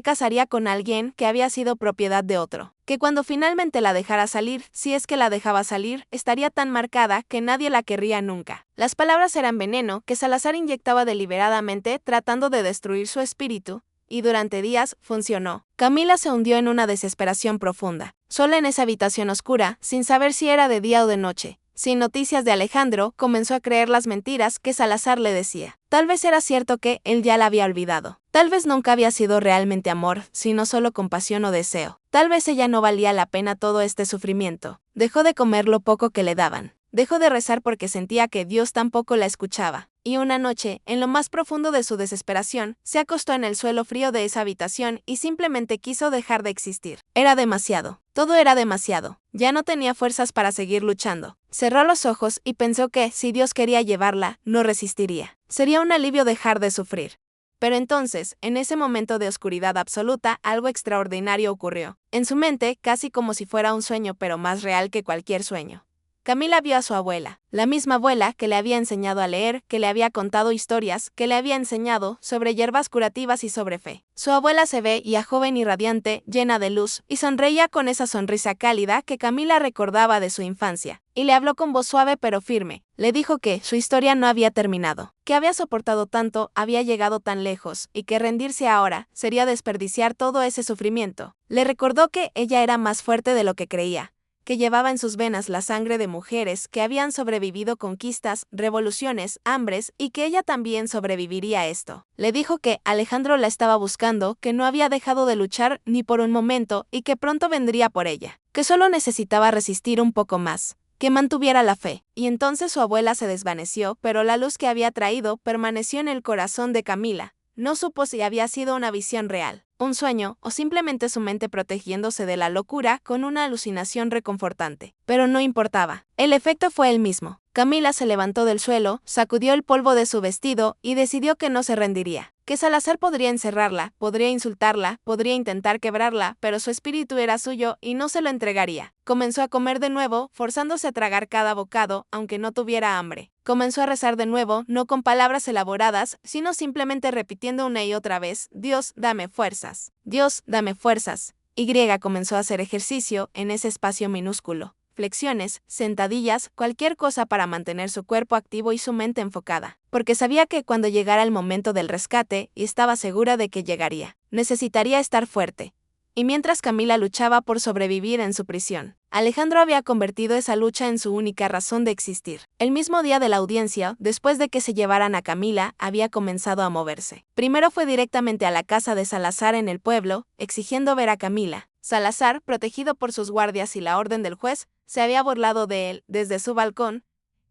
casaría con alguien que había sido propiedad de otro, que cuando finalmente la dejara salir, si es que la dejaba salir, estaría tan marcada que nadie la querría nunca. Las palabras eran veneno que Salazar inyectaba deliberadamente tratando de destruir su espíritu, y durante días funcionó. Camila se hundió en una desesperación profunda, sola en esa habitación oscura, sin saber si era de día o de noche. Sin noticias de Alejandro, comenzó a creer las mentiras que Salazar le decía. Tal vez era cierto que él ya la había olvidado. Tal vez nunca había sido realmente amor, sino solo compasión o deseo. Tal vez ella no valía la pena todo este sufrimiento. Dejó de comer lo poco que le daban. Dejó de rezar porque sentía que Dios tampoco la escuchaba. Y una noche, en lo más profundo de su desesperación, se acostó en el suelo frío de esa habitación y simplemente quiso dejar de existir. Era demasiado. Todo era demasiado. Ya no tenía fuerzas para seguir luchando. Cerró los ojos y pensó que, si Dios quería llevarla, no resistiría. Sería un alivio dejar de sufrir. Pero entonces, en ese momento de oscuridad absoluta, algo extraordinario ocurrió. En su mente, casi como si fuera un sueño pero más real que cualquier sueño. Camila vio a su abuela, la misma abuela que le había enseñado a leer, que le había contado historias, que le había enseñado sobre hierbas curativas y sobre fe. Su abuela se veía joven y radiante, llena de luz, y sonreía con esa sonrisa cálida que Camila recordaba de su infancia, y le habló con voz suave pero firme. Le dijo que su historia no había terminado, que había soportado tanto, había llegado tan lejos, y que rendirse ahora sería desperdiciar todo ese sufrimiento. Le recordó que ella era más fuerte de lo que creía, que llevaba en sus venas la sangre de mujeres que habían sobrevivido conquistas, revoluciones, hambres y que ella también sobreviviría a esto. Le dijo que Alejandro la estaba buscando, que no había dejado de luchar ni por un momento y que pronto vendría por ella, que solo necesitaba resistir un poco más, que mantuviera la fe. Y entonces su abuela se desvaneció, pero la luz que había traído permaneció en el corazón de Camila. No supo si había sido una visión real, un sueño o simplemente su mente protegiéndose de la locura con una alucinación reconfortante. Pero no importaba. El efecto fue el mismo. Camila se levantó del suelo, sacudió el polvo de su vestido y decidió que no se rendiría. Que Salazar podría encerrarla, podría insultarla, podría intentar quebrarla, pero su espíritu era suyo y no se lo entregaría. Comenzó a comer de nuevo, forzándose a tragar cada bocado, aunque no tuviera hambre. Comenzó a rezar de nuevo, no con palabras elaboradas, sino simplemente repitiendo una y otra vez: Dios, dame fuerzas. Dios, dame fuerzas. Y comenzó a hacer ejercicio en ese espacio minúsculo. Flexiones, sentadillas, cualquier cosa para mantener su cuerpo activo y su mente enfocada, porque sabía que cuando llegara el momento del rescate, y estaba segura de que llegaría, necesitaría estar fuerte. Y mientras Camila luchaba por sobrevivir en su prisión, Alejandro había convertido esa lucha en su única razón de existir. El mismo día de la audiencia, después de que se llevaran a Camila, había comenzado a moverse. Primero fue directamente a la casa de Salazar en el pueblo, exigiendo ver a Camila. Salazar, protegido por sus guardias y la orden del juez, se había burlado de él desde su balcón,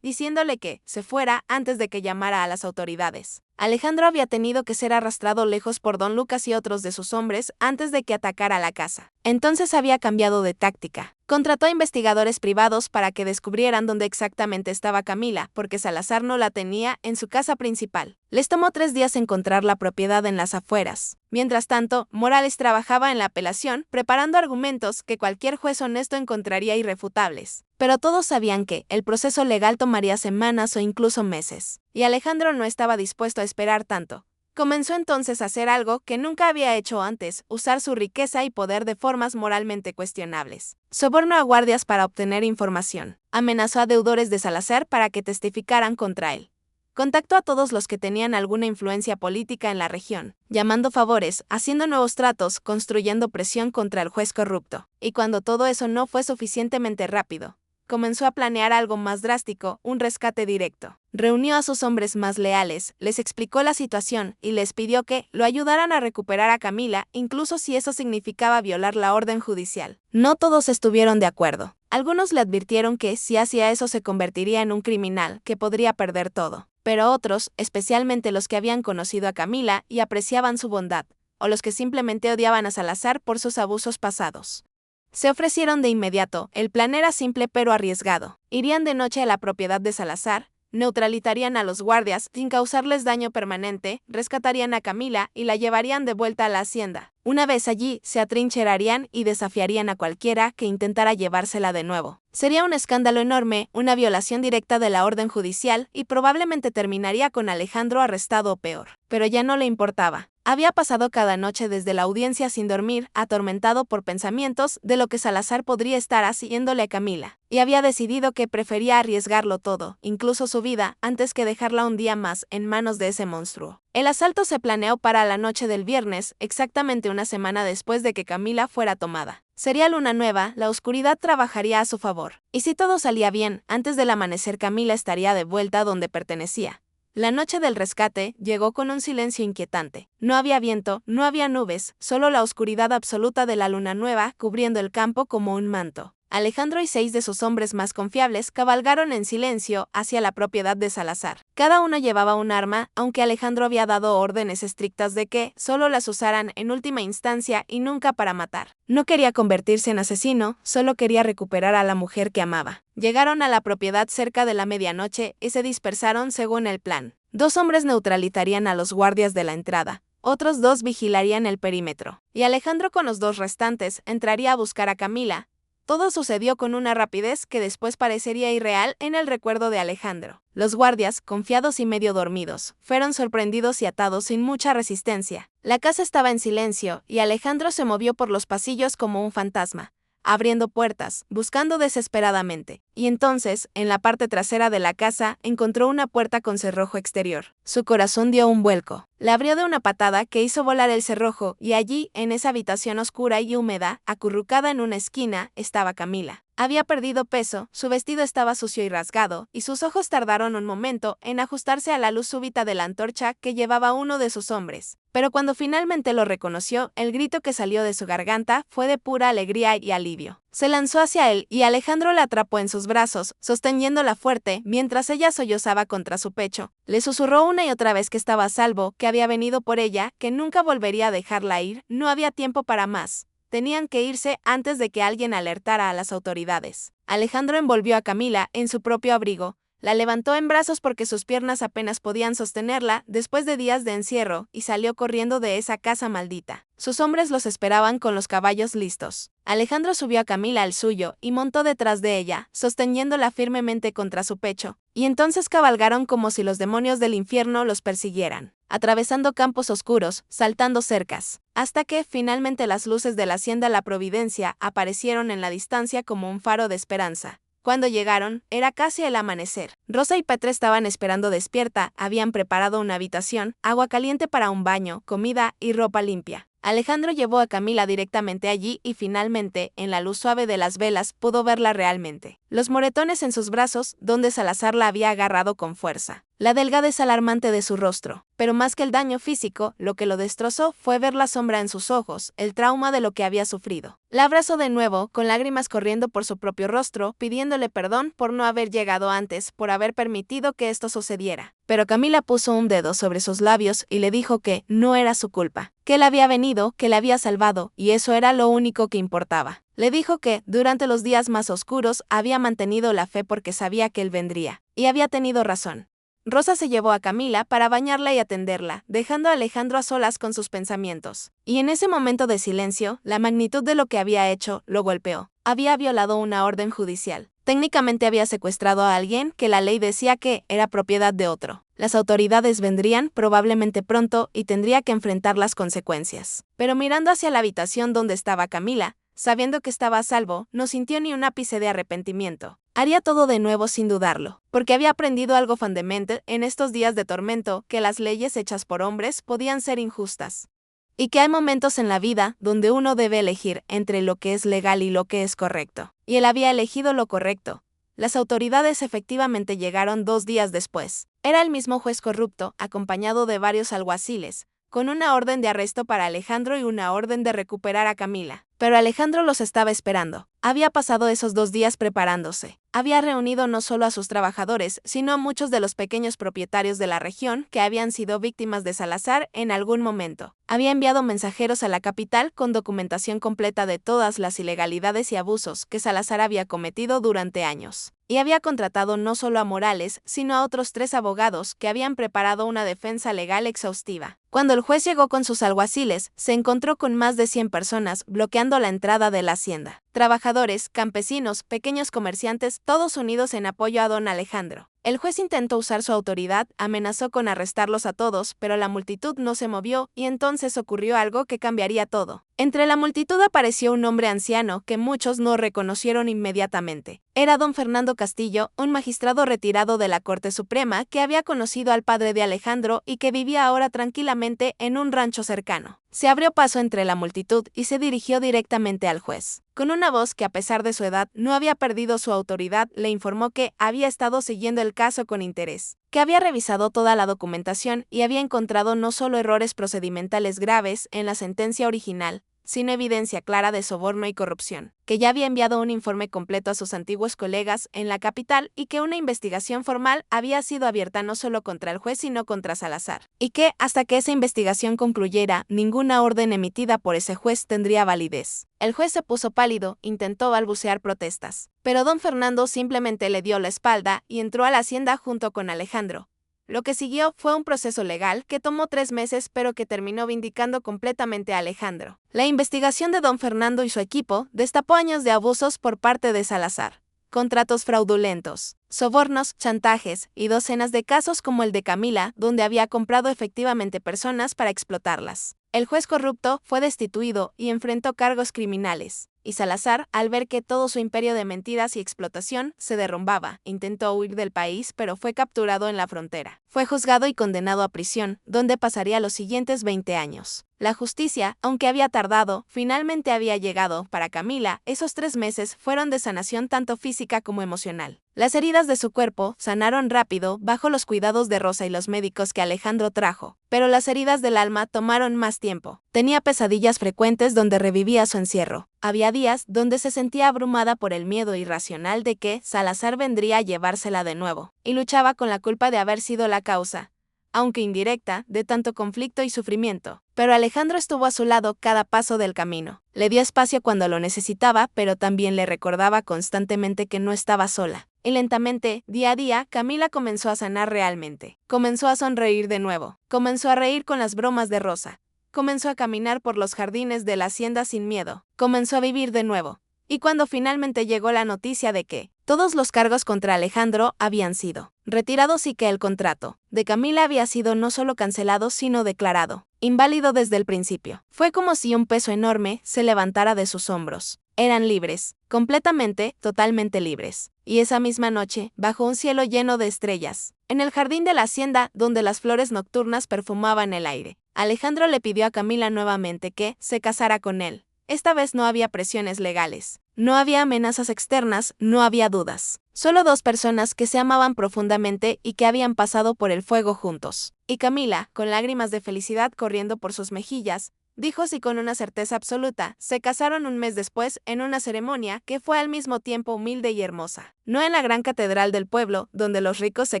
diciéndole que se fuera antes de que llamara a las autoridades. Alejandro había tenido que ser arrastrado lejos por don Lucas y otros de sus hombres antes de que atacara la casa. Entonces había cambiado de táctica. Contrató a investigadores privados para que descubrieran dónde exactamente estaba Camila, porque Salazar no la tenía en su casa principal. Les tomó 3 días encontrar la propiedad en las afueras. Mientras tanto, Morales trabajaba en la apelación, preparando argumentos que cualquier juez honesto encontraría irrefutables. Pero todos sabían que el proceso legal tomaría semanas o incluso meses. Y Alejandro no estaba dispuesto a esperar tanto. Comenzó entonces a hacer algo que nunca había hecho antes, usar su riqueza y poder de formas moralmente cuestionables. Sobornó a guardias para obtener información. Amenazó a deudores de Salazar para que testificaran contra él. Contactó a todos los que tenían alguna influencia política en la región, llamando favores, haciendo nuevos tratos, construyendo presión contra el juez corrupto. Y cuando todo eso no fue suficientemente rápido, comenzó a planear algo más drástico, un rescate directo. Reunió a sus hombres más leales, les explicó la situación y les pidió que lo ayudaran a recuperar a Camila, incluso si eso significaba violar la orden judicial. No todos estuvieron de acuerdo. Algunos le advirtieron que si hacía eso se convertiría en un criminal, que podría perder todo. Pero otros, especialmente los que habían conocido a Camila y apreciaban su bondad, o los que simplemente odiaban a Salazar por sus abusos pasados, se ofrecieron de inmediato. El plan era simple pero arriesgado. Irían de noche a la propiedad de Salazar, neutralizarían a los guardias sin causarles daño permanente, rescatarían a Camila y la llevarían de vuelta a la hacienda. Una vez allí, se atrincherarían y desafiarían a cualquiera que intentara llevársela de nuevo. Sería un escándalo enorme, una violación directa de la orden judicial y probablemente terminaría con Alejandro arrestado o peor. Pero ya no le importaba. Había pasado cada noche desde la audiencia sin dormir, atormentado por pensamientos de lo que Salazar podría estar haciéndole a Camila, y había decidido que prefería arriesgarlo todo, incluso su vida, antes que dejarla un día más en manos de ese monstruo. El asalto se planeó para la noche del viernes, exactamente una semana después de que Camila fuera tomada. Sería luna nueva, la oscuridad trabajaría a su favor. Y si todo salía bien, antes del amanecer Camila estaría de vuelta donde pertenecía. La noche del rescate llegó con un silencio inquietante. No había viento, no había nubes, solo la oscuridad absoluta de la luna nueva cubriendo el campo como un manto. Alejandro y 6 de sus hombres más confiables cabalgaron en silencio hacia la propiedad de Salazar. Cada uno llevaba un arma, aunque Alejandro había dado órdenes estrictas de que solo las usaran en última instancia y nunca para matar. No quería convertirse en asesino, solo quería recuperar a la mujer que amaba. Llegaron a la propiedad cerca de la medianoche y se dispersaron según el plan. 2 hombres neutralizarían a los guardias de la entrada. Otros 2 vigilarían el perímetro. Y Alejandro con los 2 restantes entraría a buscar a Camila. Todo sucedió con una rapidez que después parecería irreal en el recuerdo de Alejandro. Los guardias, confiados y medio dormidos, fueron sorprendidos y atados sin mucha resistencia. La casa estaba en silencio y Alejandro se movió por los pasillos como un fantasma, abriendo puertas, buscando desesperadamente. Y entonces, en la parte trasera de la casa, encontró una puerta con cerrojo exterior. Su corazón dio un vuelco. La abrió de una patada que hizo volar el cerrojo y allí, en esa habitación oscura y húmeda, acurrucada en una esquina, estaba Camila. Había perdido peso, su vestido estaba sucio y rasgado, y sus ojos tardaron un momento en ajustarse a la luz súbita de la antorcha que llevaba uno de sus hombres. Pero cuando finalmente lo reconoció, el grito que salió de su garganta fue de pura alegría y alivio. Se lanzó hacia él y Alejandro la atrapó en sus brazos, sosteniéndola fuerte, mientras ella sollozaba contra su pecho. Le susurró una y otra vez que estaba a salvo, que había venido por ella, que nunca volvería a dejarla ir, no había tiempo para más. Tenían que irse antes de que alguien alertara a las autoridades. Alejandro envolvió a Camila en su propio abrigo, la levantó en brazos porque sus piernas apenas podían sostenerla después de días de encierro y salió corriendo de esa casa maldita. Sus hombres los esperaban con los caballos listos. Alejandro subió a Camila al suyo y montó detrás de ella, sosteniéndola firmemente contra su pecho, y entonces cabalgaron como si los demonios del infierno los persiguieran, atravesando campos oscuros, saltando cercas, hasta que, finalmente, las luces de la hacienda La Providencia aparecieron en la distancia como un faro de esperanza. Cuando llegaron, era casi el amanecer. Rosa y Petra estaban esperando despierta, habían preparado una habitación, agua caliente para un baño, comida y ropa limpia. Alejandro llevó a Camila directamente allí y finalmente, en la luz suave de las velas, pudo verla realmente. Los moretones en sus brazos, donde Salazar la había agarrado con fuerza. La delgadez alarmante de su rostro. Pero más que el daño físico, lo que lo destrozó fue ver la sombra en sus ojos, el trauma de lo que había sufrido. La abrazó de nuevo, con lágrimas corriendo por su propio rostro, pidiéndole perdón por no haber llegado antes, por haber permitido que esto sucediera. Pero Camila puso un dedo sobre sus labios y le dijo que no era su culpa, que él había venido, que le había salvado, y eso era lo único que importaba. Le dijo que, durante los días más oscuros, había mantenido la fe porque sabía que él vendría, y había tenido razón. Rosa se llevó a Camila para bañarla y atenderla, dejando a Alejandro a solas con sus pensamientos. Y en ese momento de silencio, la magnitud de lo que había hecho lo golpeó. Había violado una orden judicial. Técnicamente había secuestrado a alguien que la ley decía que era propiedad de otro. Las autoridades vendrían probablemente pronto y tendría que enfrentar las consecuencias. Pero mirando hacia la habitación donde estaba Camila, sabiendo que estaba a salvo, no sintió ni un ápice de arrepentimiento. Haría todo de nuevo sin dudarlo, porque había aprendido algo fundamental en estos días de tormento, que las leyes hechas por hombres podían ser injustas. Y que hay momentos en la vida donde uno debe elegir entre lo que es legal y lo que es correcto. Y él había elegido lo correcto. Las autoridades efectivamente llegaron 2 días después. Era el mismo juez corrupto, acompañado de varios alguaciles, con una orden de arresto para Alejandro y una orden de recuperar a Camila. Pero Alejandro los estaba esperando. Había pasado esos 2 días preparándose. Había reunido no solo a sus trabajadores, sino a muchos de los pequeños propietarios de la región que habían sido víctimas de Salazar en algún momento. Había enviado mensajeros a la capital con documentación completa de todas las ilegalidades y abusos que Salazar había cometido durante años. Y había contratado no solo a Morales, sino a otros 3 abogados que habían preparado una defensa legal exhaustiva. Cuando el juez llegó con sus alguaciles, se encontró con más de 100 personas bloqueando la entrada de la hacienda. Trabajadores, campesinos, pequeños comerciantes, todos unidos en apoyo a don Alejandro. El juez intentó usar su autoridad, amenazó con arrestarlos a todos, pero la multitud no se movió y entonces ocurrió algo que cambiaría todo. Entre la multitud apareció un hombre anciano que muchos no reconocieron inmediatamente. Era don Fernando Castillo, un magistrado retirado de la Corte Suprema que había conocido al padre de Alejandro y que vivía ahora tranquilamente en un rancho cercano. Se abrió paso entre la multitud y se dirigió directamente al juez. Con una voz que a pesar de su edad no había perdido su autoridad, le informó que había estado siguiendo el caso con interés, que había revisado toda la documentación y había encontrado no solo errores procedimentales graves en la sentencia original, sino evidencia clara de soborno y corrupción, que ya había enviado un informe completo a sus antiguos colegas en la capital y que una investigación formal había sido abierta no solo contra el juez sino contra Salazar, y que, hasta que esa investigación concluyera, ninguna orden emitida por ese juez tendría validez. El juez se puso pálido, intentó balbucear protestas, pero don Fernando simplemente le dio la espalda y entró a la hacienda junto con Alejandro. Lo que siguió fue un proceso legal que tomó 3 meses pero que terminó vindicando completamente a Alejandro. La investigación de don Fernando y su equipo destapó años de abusos por parte de Salazar, contratos fraudulentos, sobornos, chantajes y docenas de casos como el de Camila, donde había comprado efectivamente personas para explotarlas. El juez corrupto fue destituido y enfrentó cargos criminales. Y Salazar, al ver que todo su imperio de mentiras y explotación se derrumbaba, intentó huir del país pero fue capturado en la frontera. Fue juzgado y condenado a prisión, donde pasaría los siguientes 20 años. La justicia, aunque había tardado, finalmente había llegado. Para Camila, esos 3 meses fueron de sanación tanto física como emocional. Las heridas de su cuerpo sanaron rápido bajo los cuidados de Rosa y los médicos que Alejandro trajo, pero las heridas del alma tomaron más tiempo. Tenía pesadillas frecuentes donde revivía su encierro. Había días donde se sentía abrumada por el miedo irracional de que Salazar vendría a llevársela de nuevo, y luchaba con la culpa de haber sido la causa, aunque indirecta, de tanto conflicto y sufrimiento. Pero Alejandro estuvo a su lado cada paso del camino. Le dio espacio cuando lo necesitaba, pero también le recordaba constantemente que no estaba sola. Y lentamente, día a día, Camila comenzó a sanar realmente. Comenzó a sonreír de nuevo. Comenzó a reír con las bromas de Rosa. Comenzó a caminar por los jardines de la hacienda sin miedo. Comenzó a vivir de nuevo. Y cuando finalmente llegó la noticia de que todos los cargos contra Alejandro habían sido retirados y que el contrato de Camila había sido no solo cancelado sino declarado inválido desde el principio, fue como si un peso enorme se levantara de sus hombros. Eran libres, completamente, totalmente libres. Y esa misma noche, bajo un cielo lleno de estrellas, en el jardín de la hacienda donde las flores nocturnas perfumaban el aire, Alejandro le pidió a Camila nuevamente que se casara con él. Esta vez no había presiones legales, no había amenazas externas, no había dudas. Solo 2 personas que se amaban profundamente y que habían pasado por el fuego juntos. Y Camila, con lágrimas de felicidad corriendo por sus mejillas, dijo sí con una certeza absoluta. Se casaron un mes después en una ceremonia que fue al mismo tiempo humilde y hermosa. No en la gran catedral del pueblo, donde los ricos se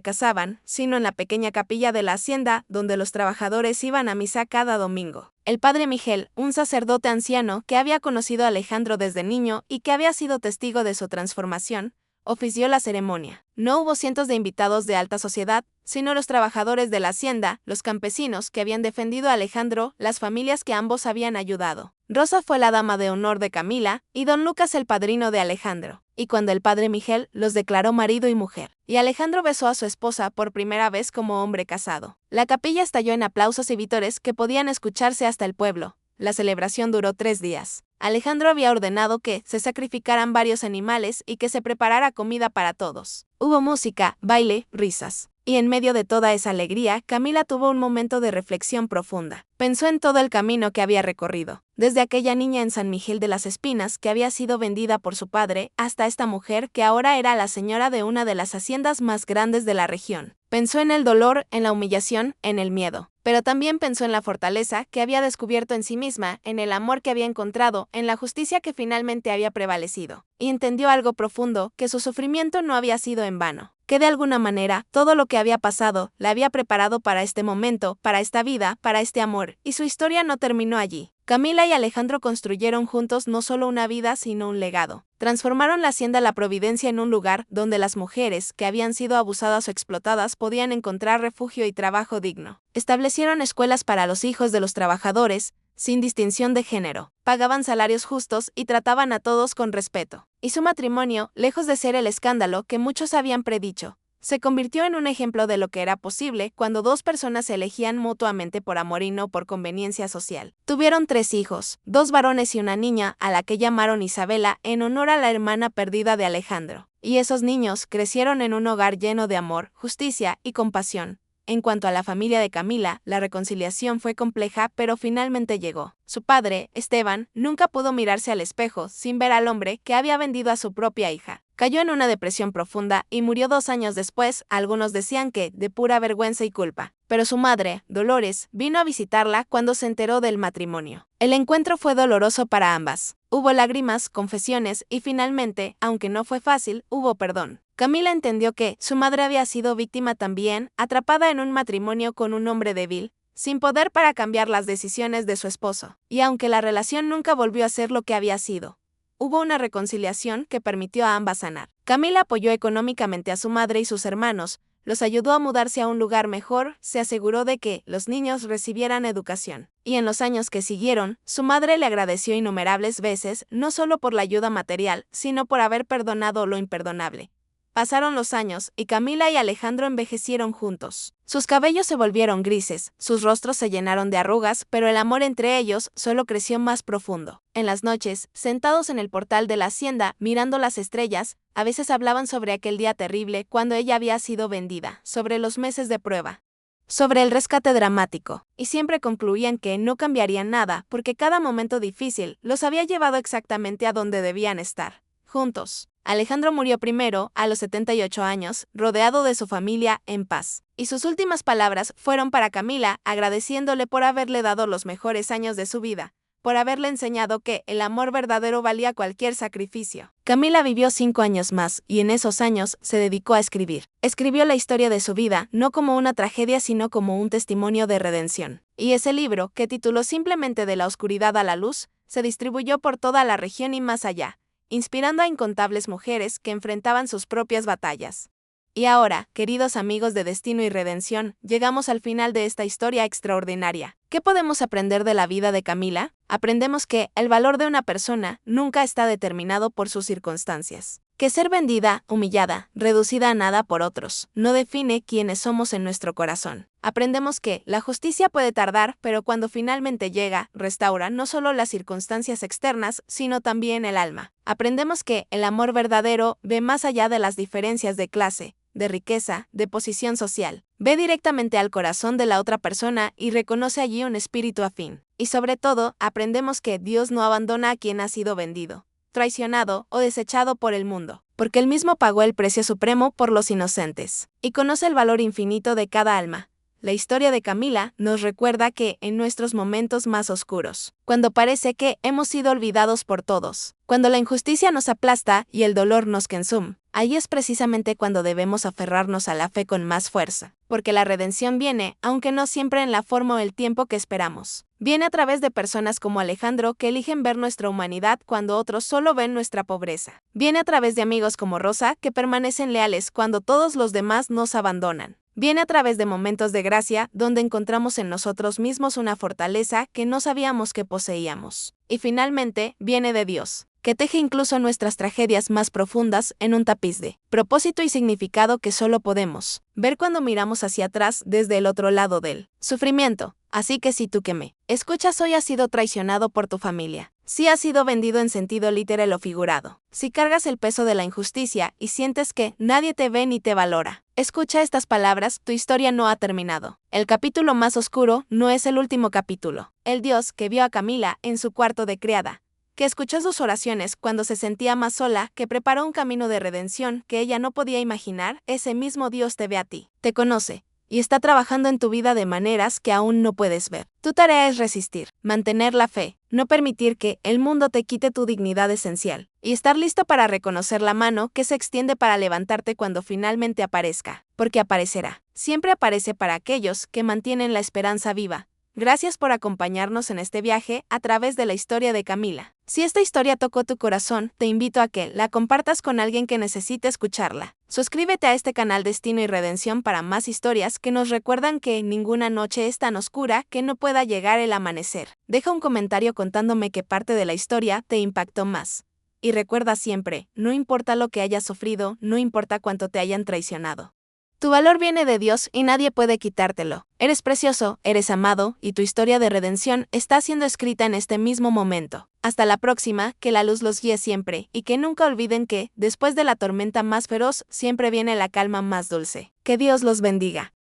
casaban, sino en la pequeña capilla de la hacienda, donde los trabajadores iban a misa cada domingo. El padre Miguel, un sacerdote anciano que había conocido a Alejandro desde niño y que había sido testigo de su transformación, ofició la ceremonia. No hubo cientos de invitados de alta sociedad, sino los trabajadores de la hacienda, los campesinos que habían defendido a Alejandro, las familias que ambos habían ayudado. Rosa fue la dama de honor de Camila y don Lucas el padrino de Alejandro. Y cuando el padre Miguel los declaró marido y mujer, y Alejandro besó a su esposa por primera vez como hombre casado, la capilla estalló en aplausos y vítores que podían escucharse hasta el pueblo. La celebración duró 3 días. Alejandro había ordenado que se sacrificaran varios animales y que se preparara comida para todos. Hubo música, baile, risas. Y en medio de toda esa alegría, Camila tuvo un momento de reflexión profunda. Pensó en todo el camino que había recorrido, desde aquella niña en San Miguel de las Espinas que había sido vendida por su padre, hasta esta mujer que ahora era la señora de una de las haciendas más grandes de la región. Pensó en el dolor, en la humillación, en el miedo, pero también pensó en la fortaleza que había descubierto en sí misma, en el amor que había encontrado, en la justicia que finalmente había prevalecido. Y entendió algo profundo, que su sufrimiento no había sido en vano, que de alguna manera todo lo que había pasado la había preparado para este momento, para esta vida, para este amor, y su historia no terminó allí. Camila y Alejandro construyeron juntos no solo una vida sino un legado. Transformaron la hacienda La Providencia en un lugar donde las mujeres que habían sido abusadas o explotadas podían encontrar refugio y trabajo digno. Establecieron escuelas para los hijos de los trabajadores, sin distinción de género, pagaban salarios justos y trataban a todos con respeto. Y su matrimonio, lejos de ser el escándalo que muchos habían predicho, se convirtió en un ejemplo de lo que era posible cuando dos personas se elegían mutuamente por amor y no por conveniencia social. Tuvieron 3 hijos, 2 varones y una niña, a la que llamaron Isabela en honor a la hermana perdida de Alejandro. Y esos niños crecieron en un hogar lleno de amor, justicia y compasión. En cuanto a la familia de Camila, la reconciliación fue compleja, pero finalmente llegó. Su padre, Esteban, nunca pudo mirarse al espejo sin ver al hombre que había vendido a su propia hija. Cayó en una depresión profunda y murió 2 años después. Algunos decían que de pura vergüenza y culpa. Pero su madre, Dolores, vino a visitarla cuando se enteró del matrimonio. El encuentro fue doloroso para ambas. Hubo lágrimas, confesiones y finalmente, aunque no fue fácil, hubo perdón. Camila entendió que su madre había sido víctima también, atrapada en un matrimonio con un hombre débil, sin poder para cambiar las decisiones de su esposo. Y aunque la relación nunca volvió a ser lo que había sido, hubo una reconciliación que permitió a ambas sanar. Camila apoyó económicamente a su madre y sus hermanos, los ayudó a mudarse a un lugar mejor, se aseguró de que los niños recibieran educación. Y en los años que siguieron, su madre le agradeció innumerables veces, no solo por la ayuda material, sino por haber perdonado lo imperdonable. Pasaron los años, y Camila y Alejandro envejecieron juntos. Sus cabellos se volvieron grises, sus rostros se llenaron de arrugas, pero el amor entre ellos solo creció más profundo. En las noches, sentados en el portal de la hacienda, mirando las estrellas, a veces hablaban sobre aquel día terrible cuando ella había sido vendida, sobre los meses de prueba, sobre el rescate dramático, y siempre concluían que no cambiarían nada, porque cada momento difícil los había llevado exactamente a donde debían estar, juntos. Alejandro murió primero, a los 78 años, rodeado de su familia, en paz. Y sus últimas palabras fueron para Camila, agradeciéndole por haberle dado los mejores años de su vida, por haberle enseñado que el amor verdadero valía cualquier sacrificio. Camila vivió 5 años más, y en esos años se dedicó a escribir. Escribió la historia de su vida, no como una tragedia sino como un testimonio de redención. Y ese libro, que tituló simplemente De la oscuridad a la luz, se distribuyó por toda la región y más allá, inspirando a incontables mujeres que enfrentaban sus propias batallas. Y ahora, queridos amigos de Destino y Redención, llegamos al final de esta historia extraordinaria. ¿Qué podemos aprender de la vida de Camila? Aprendemos que el valor de una persona nunca está determinado por sus circunstancias. Que ser vendida, humillada, reducida a nada por otros, no define quiénes somos en nuestro corazón. Aprendemos que la justicia puede tardar, pero cuando finalmente llega, restaura no solo las circunstancias externas, sino también el alma. Aprendemos que el amor verdadero ve más allá de las diferencias de clase, de riqueza, de posición social. Ve directamente al corazón de la otra persona y reconoce allí un espíritu afín. Y sobre todo, aprendemos que Dios no abandona a quien ha sido vendido, traicionado o desechado por el mundo, porque Él mismo pagó el precio supremo por los inocentes, y conoce el valor infinito de cada alma. La historia de Camila nos recuerda que, en nuestros momentos más oscuros, cuando parece que hemos sido olvidados por todos, cuando la injusticia nos aplasta y el dolor nos consume, ahí es precisamente cuando debemos aferrarnos a la fe con más fuerza, porque la redención viene, aunque no siempre en la forma o el tiempo que esperamos. Viene a través de personas como Alejandro que eligen ver nuestra humanidad cuando otros solo ven nuestra pobreza. Viene a través de amigos como Rosa que permanecen leales cuando todos los demás nos abandonan. Viene a través de momentos de gracia donde encontramos en nosotros mismos una fortaleza que no sabíamos que poseíamos. Y finalmente, viene de Dios, que teje incluso nuestras tragedias más profundas en un tapiz de propósito y significado que solo podemos ver cuando miramos hacia atrás desde el otro lado del sufrimiento. Así que si tú que me escuchas hoy has sido traicionado por tu familia, si has sido vendido en sentido literal o figurado, si cargas el peso de la injusticia y sientes que nadie te ve ni te valora, escucha estas palabras, tu historia no ha terminado. El capítulo más oscuro no es el último capítulo. El Dios que vio a Camila en su cuarto de criada, que escuchó sus oraciones cuando se sentía más sola, que preparó un camino de redención que ella no podía imaginar, ese mismo Dios te ve a ti, te conoce, y está trabajando en tu vida de maneras que aún no puedes ver. Tu tarea es resistir, mantener la fe, no permitir que el mundo te quite tu dignidad esencial, y estar listo para reconocer la mano que se extiende para levantarte cuando finalmente aparezca, porque aparecerá. Siempre aparece para aquellos que mantienen la esperanza viva. Gracias por acompañarnos en este viaje a través de la historia de Camila. Si esta historia tocó tu corazón, te invito a que la compartas con alguien que necesite escucharla. Suscríbete a este canal Destino y Redención para más historias que nos recuerdan que ninguna noche es tan oscura que no pueda llegar el amanecer. Deja un comentario contándome qué parte de la historia te impactó más. Y recuerda siempre, no importa lo que hayas sufrido, no importa cuánto te hayan traicionado. Tu valor viene de Dios y nadie puede quitártelo. Eres precioso, eres amado, y tu historia de redención está siendo escrita en este mismo momento. Hasta la próxima, que la luz los guíe siempre, y que nunca olviden que, después de la tormenta más feroz, siempre viene la calma más dulce. Que Dios los bendiga.